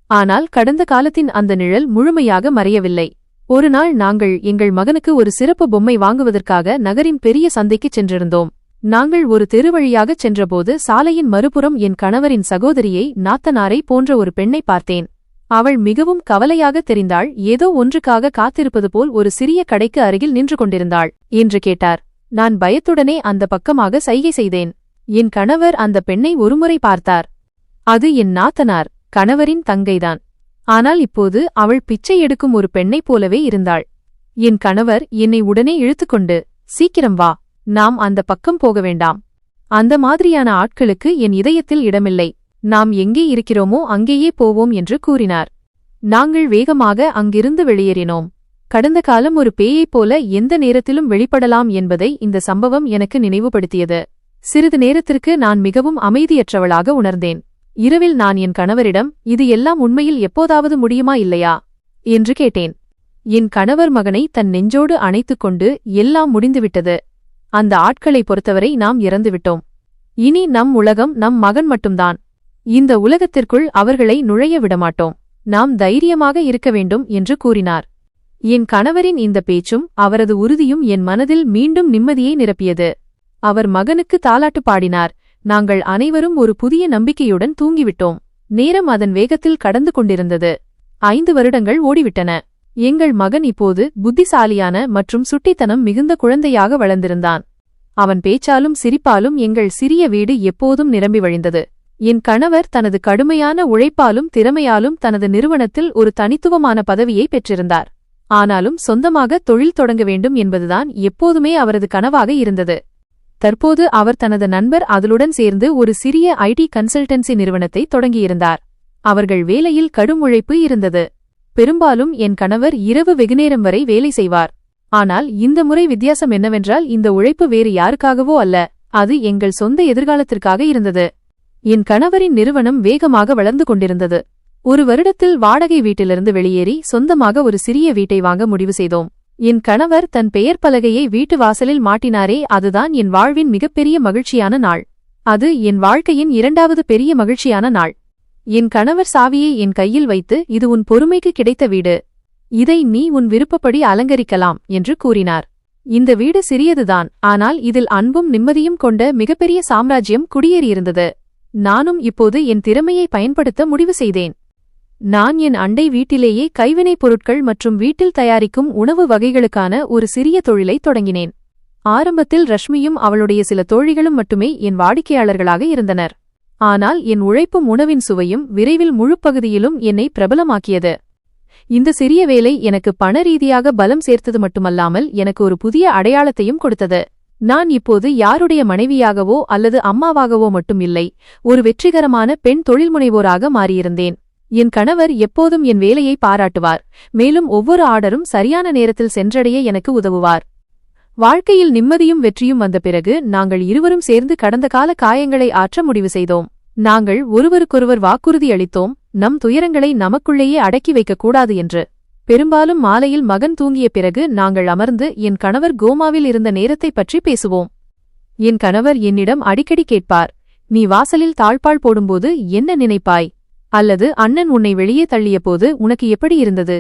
ஆனால் கடந்த காலத்தின் அந்த நிழல் முழுமையாக மறையவில்லை. ஒரு நாள் நாங்கள் எங்கள் மகனுக்கு ஒரு சிறப்பு பொம்மை வாங்குவதற்காக நகரின் பெரிய சந்தைக்குச் சென்றிருந்தோம். நாங்கள் ஒரு தெருவழியாகச் சென்றபோது சாலையின் மறுபுறம் என் கணவரின் சகோதரியை, நாத்தனாரை போன்ற ஒரு பெண்ணை பார்த்தேன். அவள் மிகவும் கவலையாக தெரிந்தாள். ஏதோ ஒன்றுக்காக காத்திருப்பது போல் ஒரு சிறிய கடைக்கு அருகில் நின்று கொண்டிருந்தாள் என்று கேட்டார். நான் பயத்துடனே அந்த பக்கமாக சைகை செய்தேன். என் கணவர் அந்த பெண்ணை ஒருமுறை பார்த்தார். அது என் நாத்தனார், கணவரின் தங்கைதான். ஆனால் இப்போது அவள் பிச்சை எடுக்கும் ஒரு பெண்ணைப் போலவே இருந்தாள். என் கணவர் என்னை உடனே இழுத்துக்கொண்டு, சீக்கிரம் வா, நாம் அந்த பக்கம் போக வேண்டாம். அந்த மாதிரியான ஆட்களுக்கு என் இதயத்தில் இடமில்லை. நாம் எங்கே இருக்கிறோமோ அங்கேயே போவோம் என்று கூறினார். நாங்கள் வேகமாக அங்கிருந்து வெளியேறினோம். கடந்த காலம் ஒரு பேயைப் போல எந்த நேரத்திலும் வெளிப்படலாம் என்பதை இந்த சம்பவம் எனக்கு நினைவுபடுத்தியது. சிறிது நேரத்திற்கு நான் மிகவும் அமைதியற்றவளாக உணர்ந்தேன். இரவில் நான் என் கணவரிடம், இது எல்லாம் உண்மையில் எப்போதாவது முடியுமா இல்லையா என்று கேட்டேன். என் கணவர் மகனை தன் நெஞ்சோடு அணைத்துக் கொண்டு, எல்லாம் முடிந்துவிட்டது. அந்த ஆட்களை பொறுத்தவரை நாம் இறந்துவிட்டோம். இனி நம் உலகம் நம் மகன் மட்டும்தான். இந்த உலகத்திற்குள் அவர்களை நுழைய விடமாட்டோம். நாம் தைரியமாக இருக்க வேண்டும் என்று கூறினார். என் கணவரின் இந்த பேச்சும் அவரது உறுதியும் என் மனதில் மீண்டும் நிம்மதியை நிரப்பியது. அவர் மகனுக்கு தாலாட்டு பாடினார். நாங்கள் அனைவரும் ஒரு புதிய நம்பிக்கையுடன் தூங்கிவிட்டோம். நேரம் அதன் வேகத்தில் கடந்து கொண்டிருந்தது. 5 வருடங்கள் ஓடிவிட்டன. எங்கள் மகன் இப்போது புத்திசாலியான மற்றும் சுட்டித்தனம் மிகுந்த குழந்தையாக வளர்ந்திருந்தான். அவன் பேச்சாலும் சிரிப்பாலும் எங்கள் சிறிய வீடு எப்போதும் நிரம்பி வழிந்தது. என் கணவர் தனது கடுமையான உழைப்பாலும் திறமையாலும் தனது நிறுவனத்தில் ஒரு தனித்துவமான பதவியை பெற்றிருந்தார். ஆனாலும் சொந்தமாக தொழில் தொடங்க வேண்டும் என்பதுதான் எப்போதுமே அவரது கனவாக இருந்தது. தற்போது அவர் தனது நண்பர் அதலுடன் சேர்ந்து ஒரு சிறிய ஐடி கன்சல்டன்சி நிறுவனத்தை தொடங்கியிருந்தார். அவர்கள் வேலையில் கடும் உழைப்பு இருந்தது. பெரும்பாலும் என் கணவர் இரவு வெகுநேரம் வரை வேலை செய்வார். ஆனால் இந்த முறை வித்தியாசம் என்னவென்றால், இந்த உழைப்பு வேறு யாருக்காகவோ அல்ல, அது எங்கள் சொந்த எதிர்காலத்திற்காக இருந்தது. என் கணவரின் நிறுவனம் வேகமாக வளர்ந்து கொண்டிருந்தது. ஒரு வருடத்தில் வாடகை வீட்டிலிருந்து வெளியேறி சொந்தமாக ஒரு சிறிய வீட்டை வாங்க முடிவு செய்தோம். என் கணவர் தன் பெயர் பலகையை வீட்டு வாசலில் மாட்டினாரே, அதுதான் என் வாழ்வின் மிகப்பெரிய மகிழ்ச்சியான நாள். அது என் வாழ்க்கையின் 2வது பெரிய மகிழ்ச்சியான நாள். என் கணவர் சாவியை என் கையில் வைத்து, இது உன் பொறுமைக்கு கிடைத்த வீடு. இதை நீ உன் விருப்பப்படி அலங்கரிக்கலாம் என்று கூறினார். இந்த வீடு சிறியதுதான், ஆனால் இதில் அன்பும் நிம்மதியும் கொண்ட மிகப்பெரிய சாம்ராஜ்யம் குடியேறியிருந்தது. நானும் இப்போது என் திறமையை பயன்படுத்த முடிவு செய்தேன். நான் என் அண்டை வீட்டிலேயே கைவினைப் பொருட்கள் மற்றும் வீட்டில் தயாரிக்கும் உணவு வகைகளுக்கான ஒரு சிறிய தொழிலை தொடங்கினேன். ஆரம்பத்தில் ரஷ்மியும் அவளுடைய சில தோழிகளும் மட்டுமே என் வாடிக்கையாளர்களாக இருந்தனர். ஆனால் என் உழைப்பும் உணவின் சுவையும் விரைவில் முழு பகுதியிலும் என்னை பிரபலமாக்கியது. இந்த சிறிய வேலை எனக்கு பண ரீதியாக பலம் சேர்த்தது மட்டுமல்லாமல் எனக்கு ஒரு புதிய அடையாளத்தையும் கொடுத்தது. நான் இப்போது யாருடைய மனைவியாகவோ அல்லது அம்மாவாகவோ மட்டும் இல்லை, ஒரு வெற்றிகரமான பெண் தொழில்முனைவோராக மாறியிருந்தேன். என் கணவர் எப்போதும் என் வேலையை பாராட்டுவார், மேலும் ஒவ்வொரு ஆர்டரும் சரியான நேரத்தில் சென்றடைய எனக்கு உதவுவார். வாழ்க்கையில் நிம்மதியும் வெற்றியும் வந்த பிறகு நாங்கள் இருவரும் சேர்ந்து கடந்த கால காயங்களை ஆற்ற முடிவு செய்தோம். நாங்கள் ஒருவருக்கொருவர் வாக்குறுதி அளித்தோம், நம் துயரங்களை நமக்குள்ளேயே அடக்கி வைக்கக்கூடாது என்று. பெரும்பாலும் மாலையில் மகன் தூங்கிய பிறகு நாங்கள் அமர்ந்து என் கணவர் கோமாவில் இருந்த நேரத்தை பற்றி பேசுவோம். என் கணவர் என்னிடம் அடிக்கடி கேட்பார், நீ வாசலில் தாழ்பாள் போடும்போது என்ன நினைப்பாய், அல்லது அண்ணன் உன்னை வெளியே தள்ளியபோது உனக்கு எப்படி இருந்தது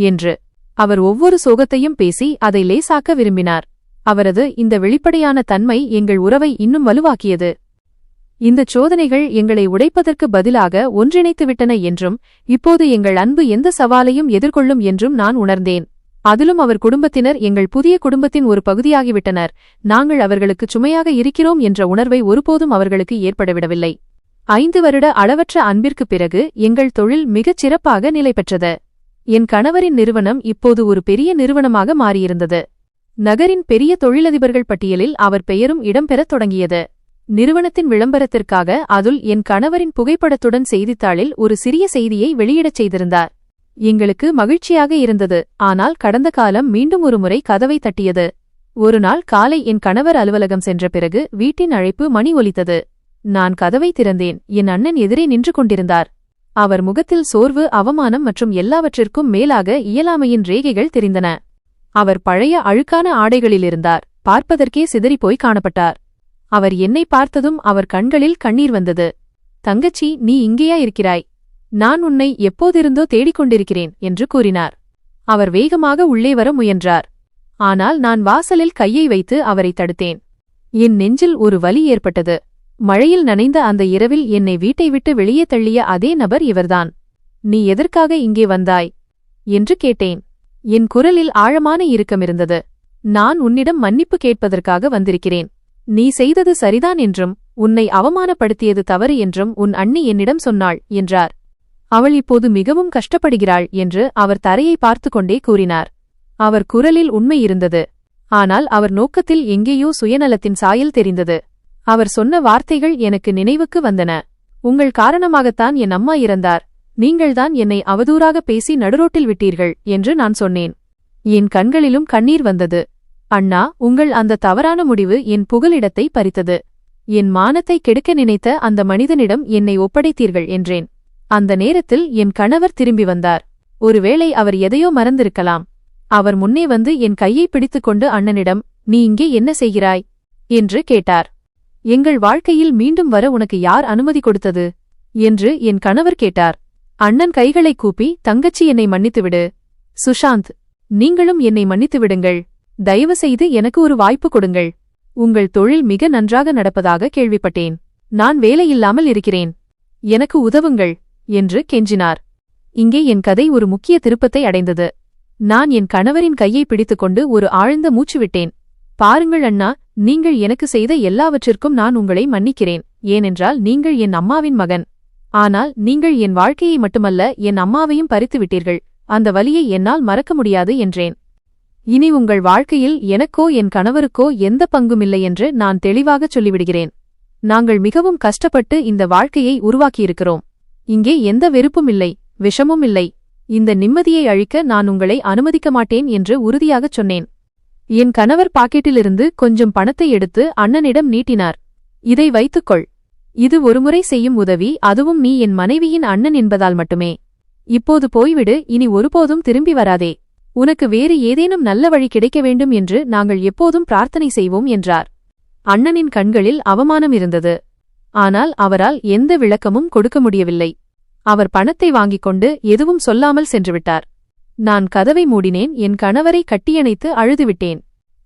என்று. அவர் ஒவ்வொரு சோகத்தையும் பேசி அதை லேசாக்க விரும்பினார். அவரது இந்த வெளிப்படையான தன்மை எங்கள் உறவை இன்னும் வலுவாக்கியது. இந்த சோதனைகள் எங்களை உடைப்பதற்கு பதிலாக ஒன்றிணைத்துவிட்டன என்றும், இப்போது எங்கள் அன்பு எந்த சவாலையும் எதிர்கொள்ளும் என்றும் நான் உணர்ந்தேன். அதிலும் அவர் குடும்பத்தினர் எங்கள் புதிய குடும்பத்தின் ஒரு பகுதியாகிவிட்டனர். நாங்கள் அவர்களுக்கு சுமையாக இருக்கிறோம் என்ற உணர்வை ஒருபோதும் அவர்களுக்கு ஏற்படவிடவில்லை. 5 வருட அளவற்ற அன்பிற்குப் பிறகு எங்கள் தொழில் மிகச் சிறப்பாக நிலை பெற்றது. என் கணவரின் நிறுவனம் இப்போது ஒரு பெரிய நிறுவனமாக மாறியிருந்தது. நகரின் பெரிய தொழிலதிபர்கள் பட்டியலில் அவர் பெயரும் இடம்பெறத் தொடங்கியது. நிறுவனத்தின் விளம்பரத்திற்காக அதுல் என் கணவரின் புகைப்படத்துடன் செய்தித்தாளில் ஒரு சிறிய செய்தியை வெளியிடச் செய்திருந்தார். எங்களுக்கு மகிழ்ச்சியாக இருந்தது. ஆனால் கடந்த காலம் மீண்டும் ஒருமுறை கதவை தட்டியது. ஒரு நாள் காலை என் கணவர் அலுவலகம் சென்ற பிறகு வீட்டின் அழைப்பு மணி ஒலித்தது. நான் கதவை திறந்தேன். என் அண்ணன் எதிரே நின்று கொண்டிருந்தார். அவர் முகத்தில் சோர்வு, அவமானம் மற்றும் எல்லாவற்றிற்கும் மேலாக இயலாமையின் ரேகைகள் தெரிந்தன. அவர் பழைய அழுக்கான ஆடைகளிலிருந்தார். பார்ப்பதற்கே சிதறிப்போய் காணப்பட்டார். அவர் என்னை பார்த்ததும் அவர் கண்களில் கண்ணீர் வந்தது. தங்கச்சி, நீ இங்கேயா இருக்கிறாய்? நான் உன்னை எப்போதிருந்தோ தேடிக்கொண்டிருக்கிறேன் என்று கூறினார். அவர் வேகமாக உள்ளே வர முயன்றார். ஆனால் நான் வாசலில் கையை வைத்து அவரை தடுத்தேன். என் நெஞ்சில் ஒரு வலி ஏற்பட்டது. மழையில் நனைந்த அந்த இரவில் என்னை வீட்டை விட்டு வெளியே தள்ளிய அதே நபர் இவர்தான். நீ எதற்காக இங்கே வந்தாய் என்று கேட்டேன். என் குரலில் ஆழமான இறுக்கமிருந்தது. நான் உன்னிடம் மன்னிப்பு கேட்பதற்காக வந்திருக்கிறேன். நீ செய்தது சரிதான் என்றும் உன்னை அவமானப்படுத்தியது தவறு என்றும் உன் அண்ணி என்னிடம் சொன்னாள் என்றார். அவள் இப்போது மிகவும் கஷ்டப்படுகிறாள் என்று அவர் தரையை பார்த்து கொண்டே கூறினார். அவர் குரலில் உண்மை இருந்தது. ஆனால் அவர் நோக்கத்தில் எங்கேயோ சுயநலத்தின் சாயல் தெரிந்தது. அவர் சொன்ன வார்த்தைகள் எனக்கு நினைவுக்கு வந்தன. உங்கள் காரணமாகத்தான் என் அம்மா இறந்தார். நீங்கள்தான் என்னை அவதூறாக பேசி நடுரோட்டில் விட்டீர்கள் என்று நான் சொன்னேன். என் கண்களிலும் கண்ணீர் வந்தது. அண்ணா, உங்கள் அந்த தவறான முடிவு என் புகலிடத்தை பறித்தது. என் மானத்தை கெடுக்க நினைத்த அந்த மனிதனிடம் என்னை ஒப்படைத்தீர்கள் என்றேன். அந்த நேரத்தில் என் கணவர் திரும்பி வந்தார். ஒருவேளை அவர் எதையோ மறந்திருக்கலாம். அவர் முன்னே வந்து என் கையை பிடித்துக்கொண்டு அண்ணனிடம், நீ இங்கே என்ன செய்கிறாய் என்று கேட்டார். எங்கள் வாழ்க்கையில் மீண்டும் வர உனக்கு யார் அனுமதி கொடுத்தது என்று என் கணவர் கேட்டார். அண்ணன் கைகளை கூப்பி, தங்கச்சி, என்னை மன்னித்துவிடு. சுஷாந்த், நீங்களும் என்னை மன்னித்து விடுங்கள். தயவு செய்து எனக்கு ஒரு வாய்ப்பு கொடுங்கள். உங்கள் தொழில் மிக நன்றாக நடப்பதாக கேள்விப்பட்டேன். நான் வேலையில்லாமல் இருக்கிறேன். எனக்கு உதவுங்கள் என்று கெஞ்சினார். இங்கே என் கதை ஒரு முக்கிய திருப்பத்தை அடைந்தது. நான் என் கணவரின் கையை பிடித்துக்கொண்டு ஒரு ஆழ்ந்த மூச்சு விட்டேன். பாருங்கள் அண்ணா, நீங்கள் எனக்கு செய்த எல்லாவற்றிற்கும் நான் உங்களை மன்னிக்கிறேன். ஏனென்றால் நீங்கள் என் அம்மாவின் மகன். ஆனால் நீங்கள் என் வாழ்க்கையை மட்டுமல்ல, என் அம்மாவையும் பறித்து விட்டீர்கள். அந்த வலியை என்னால் மறக்க முடியாது என்றேன். இனி உங்கள் வாழ்க்கையில் எனக்கோ என் கணவருக்கோ எந்த பங்குமில்லை என்று நான் தெளிவாகச் சொல்லிவிடுகிறேன். நாங்கள் மிகவும் கஷ்டப்பட்டு இந்த வாழ்க்கையை உருவாக்கியிருக்கிறோம். இங்கே எந்த வெறுப்பும் இல்லை, விஷமும் இல்லை. இந்த நிம்மதியை அழிக்க நான் உங்களை அனுமதிக்க மாட்டேன் என்று உறுதியாகச் சொன்னேன். என் கணவர் பாக்கெட்டிலிருந்து கொஞ்சம் பணத்தை எடுத்து அண்ணனிடம் நீட்டினார். இதை வைத்துக்கொள். இது ஒருமுறை செய்யும் உதவி, அதுவும் நீ என் மனைவியின் அண்ணன் என்பதால் மட்டுமே. இப்போது போய்விடு, இனி ஒருபோதும் திரும்பி வராதே. உனக்கு வேறு ஏதேனும் நல்ல வழி கிடைக்க வேண்டும் என்று நாங்கள் எப்போதும் பிரார்த்தனை செய்வோம் என்றார். அண்ணனின் கண்களில் அவமானம் இருந்தது. ஆனால் அவரால் எந்த விளக்கமும் கொடுக்க முடியவில்லை. அவர் பணத்தை வாங்கிக் கொண்டு எதுவும் சொல்லாமல் சென்றுவிட்டார். நான் கதவை மூடினேன். என் கணவரை கட்டியணைத்து அழுதுவிட்டேன்.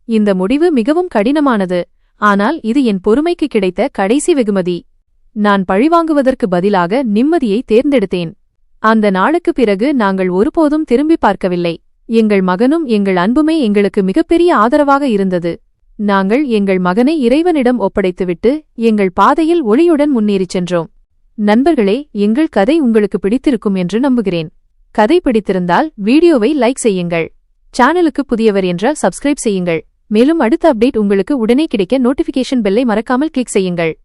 இந்த முடிவு மிகவும் கடினமானது, ஆனால் இது என் பொறுமைக்கு கிடைத்த கடைசி வெகுமதி. நான் பழிவாங்குவதற்கு பதிலாக நிம்மதியை தேர்ந்தெடுத்தேன். அந்த நாளுக்குப் பிறகு நாங்கள் ஒருபோதும் திரும்பி பார்க்கவில்லை. எங்கள் மகனும் எங்கள் அன்புமே எங்களுக்கு மிகப்பெரிய ஆதரவாக இருந்தது. நாங்கள் எங்கள் மகனை இறைவனிடம் ஒப்படைத்துவிட்டு எங்கள் பாதையில் ஒளியுடன் முன்னேறிச் சென்றோம். நண்பர்களே, எங்கள் கதை உங்களுக்கு பிடித்திருக்கும் என்று நம்புகிறேன். கதை பிடித்திருந்தால் வீடியோவை லைக் செய்யுங்கள். சேனலுக்கு புதியவர் என்றால் சப்ஸ்கிரைப் செய்யுங்கள். மேலும் அடுத்த அப்டேட் உங்களுக்கு உடனே கிடைக்க நோட்டிஃபிகேஷன் பெல்லை மறக்காமல் கிளிக் செய்யுங்கள்.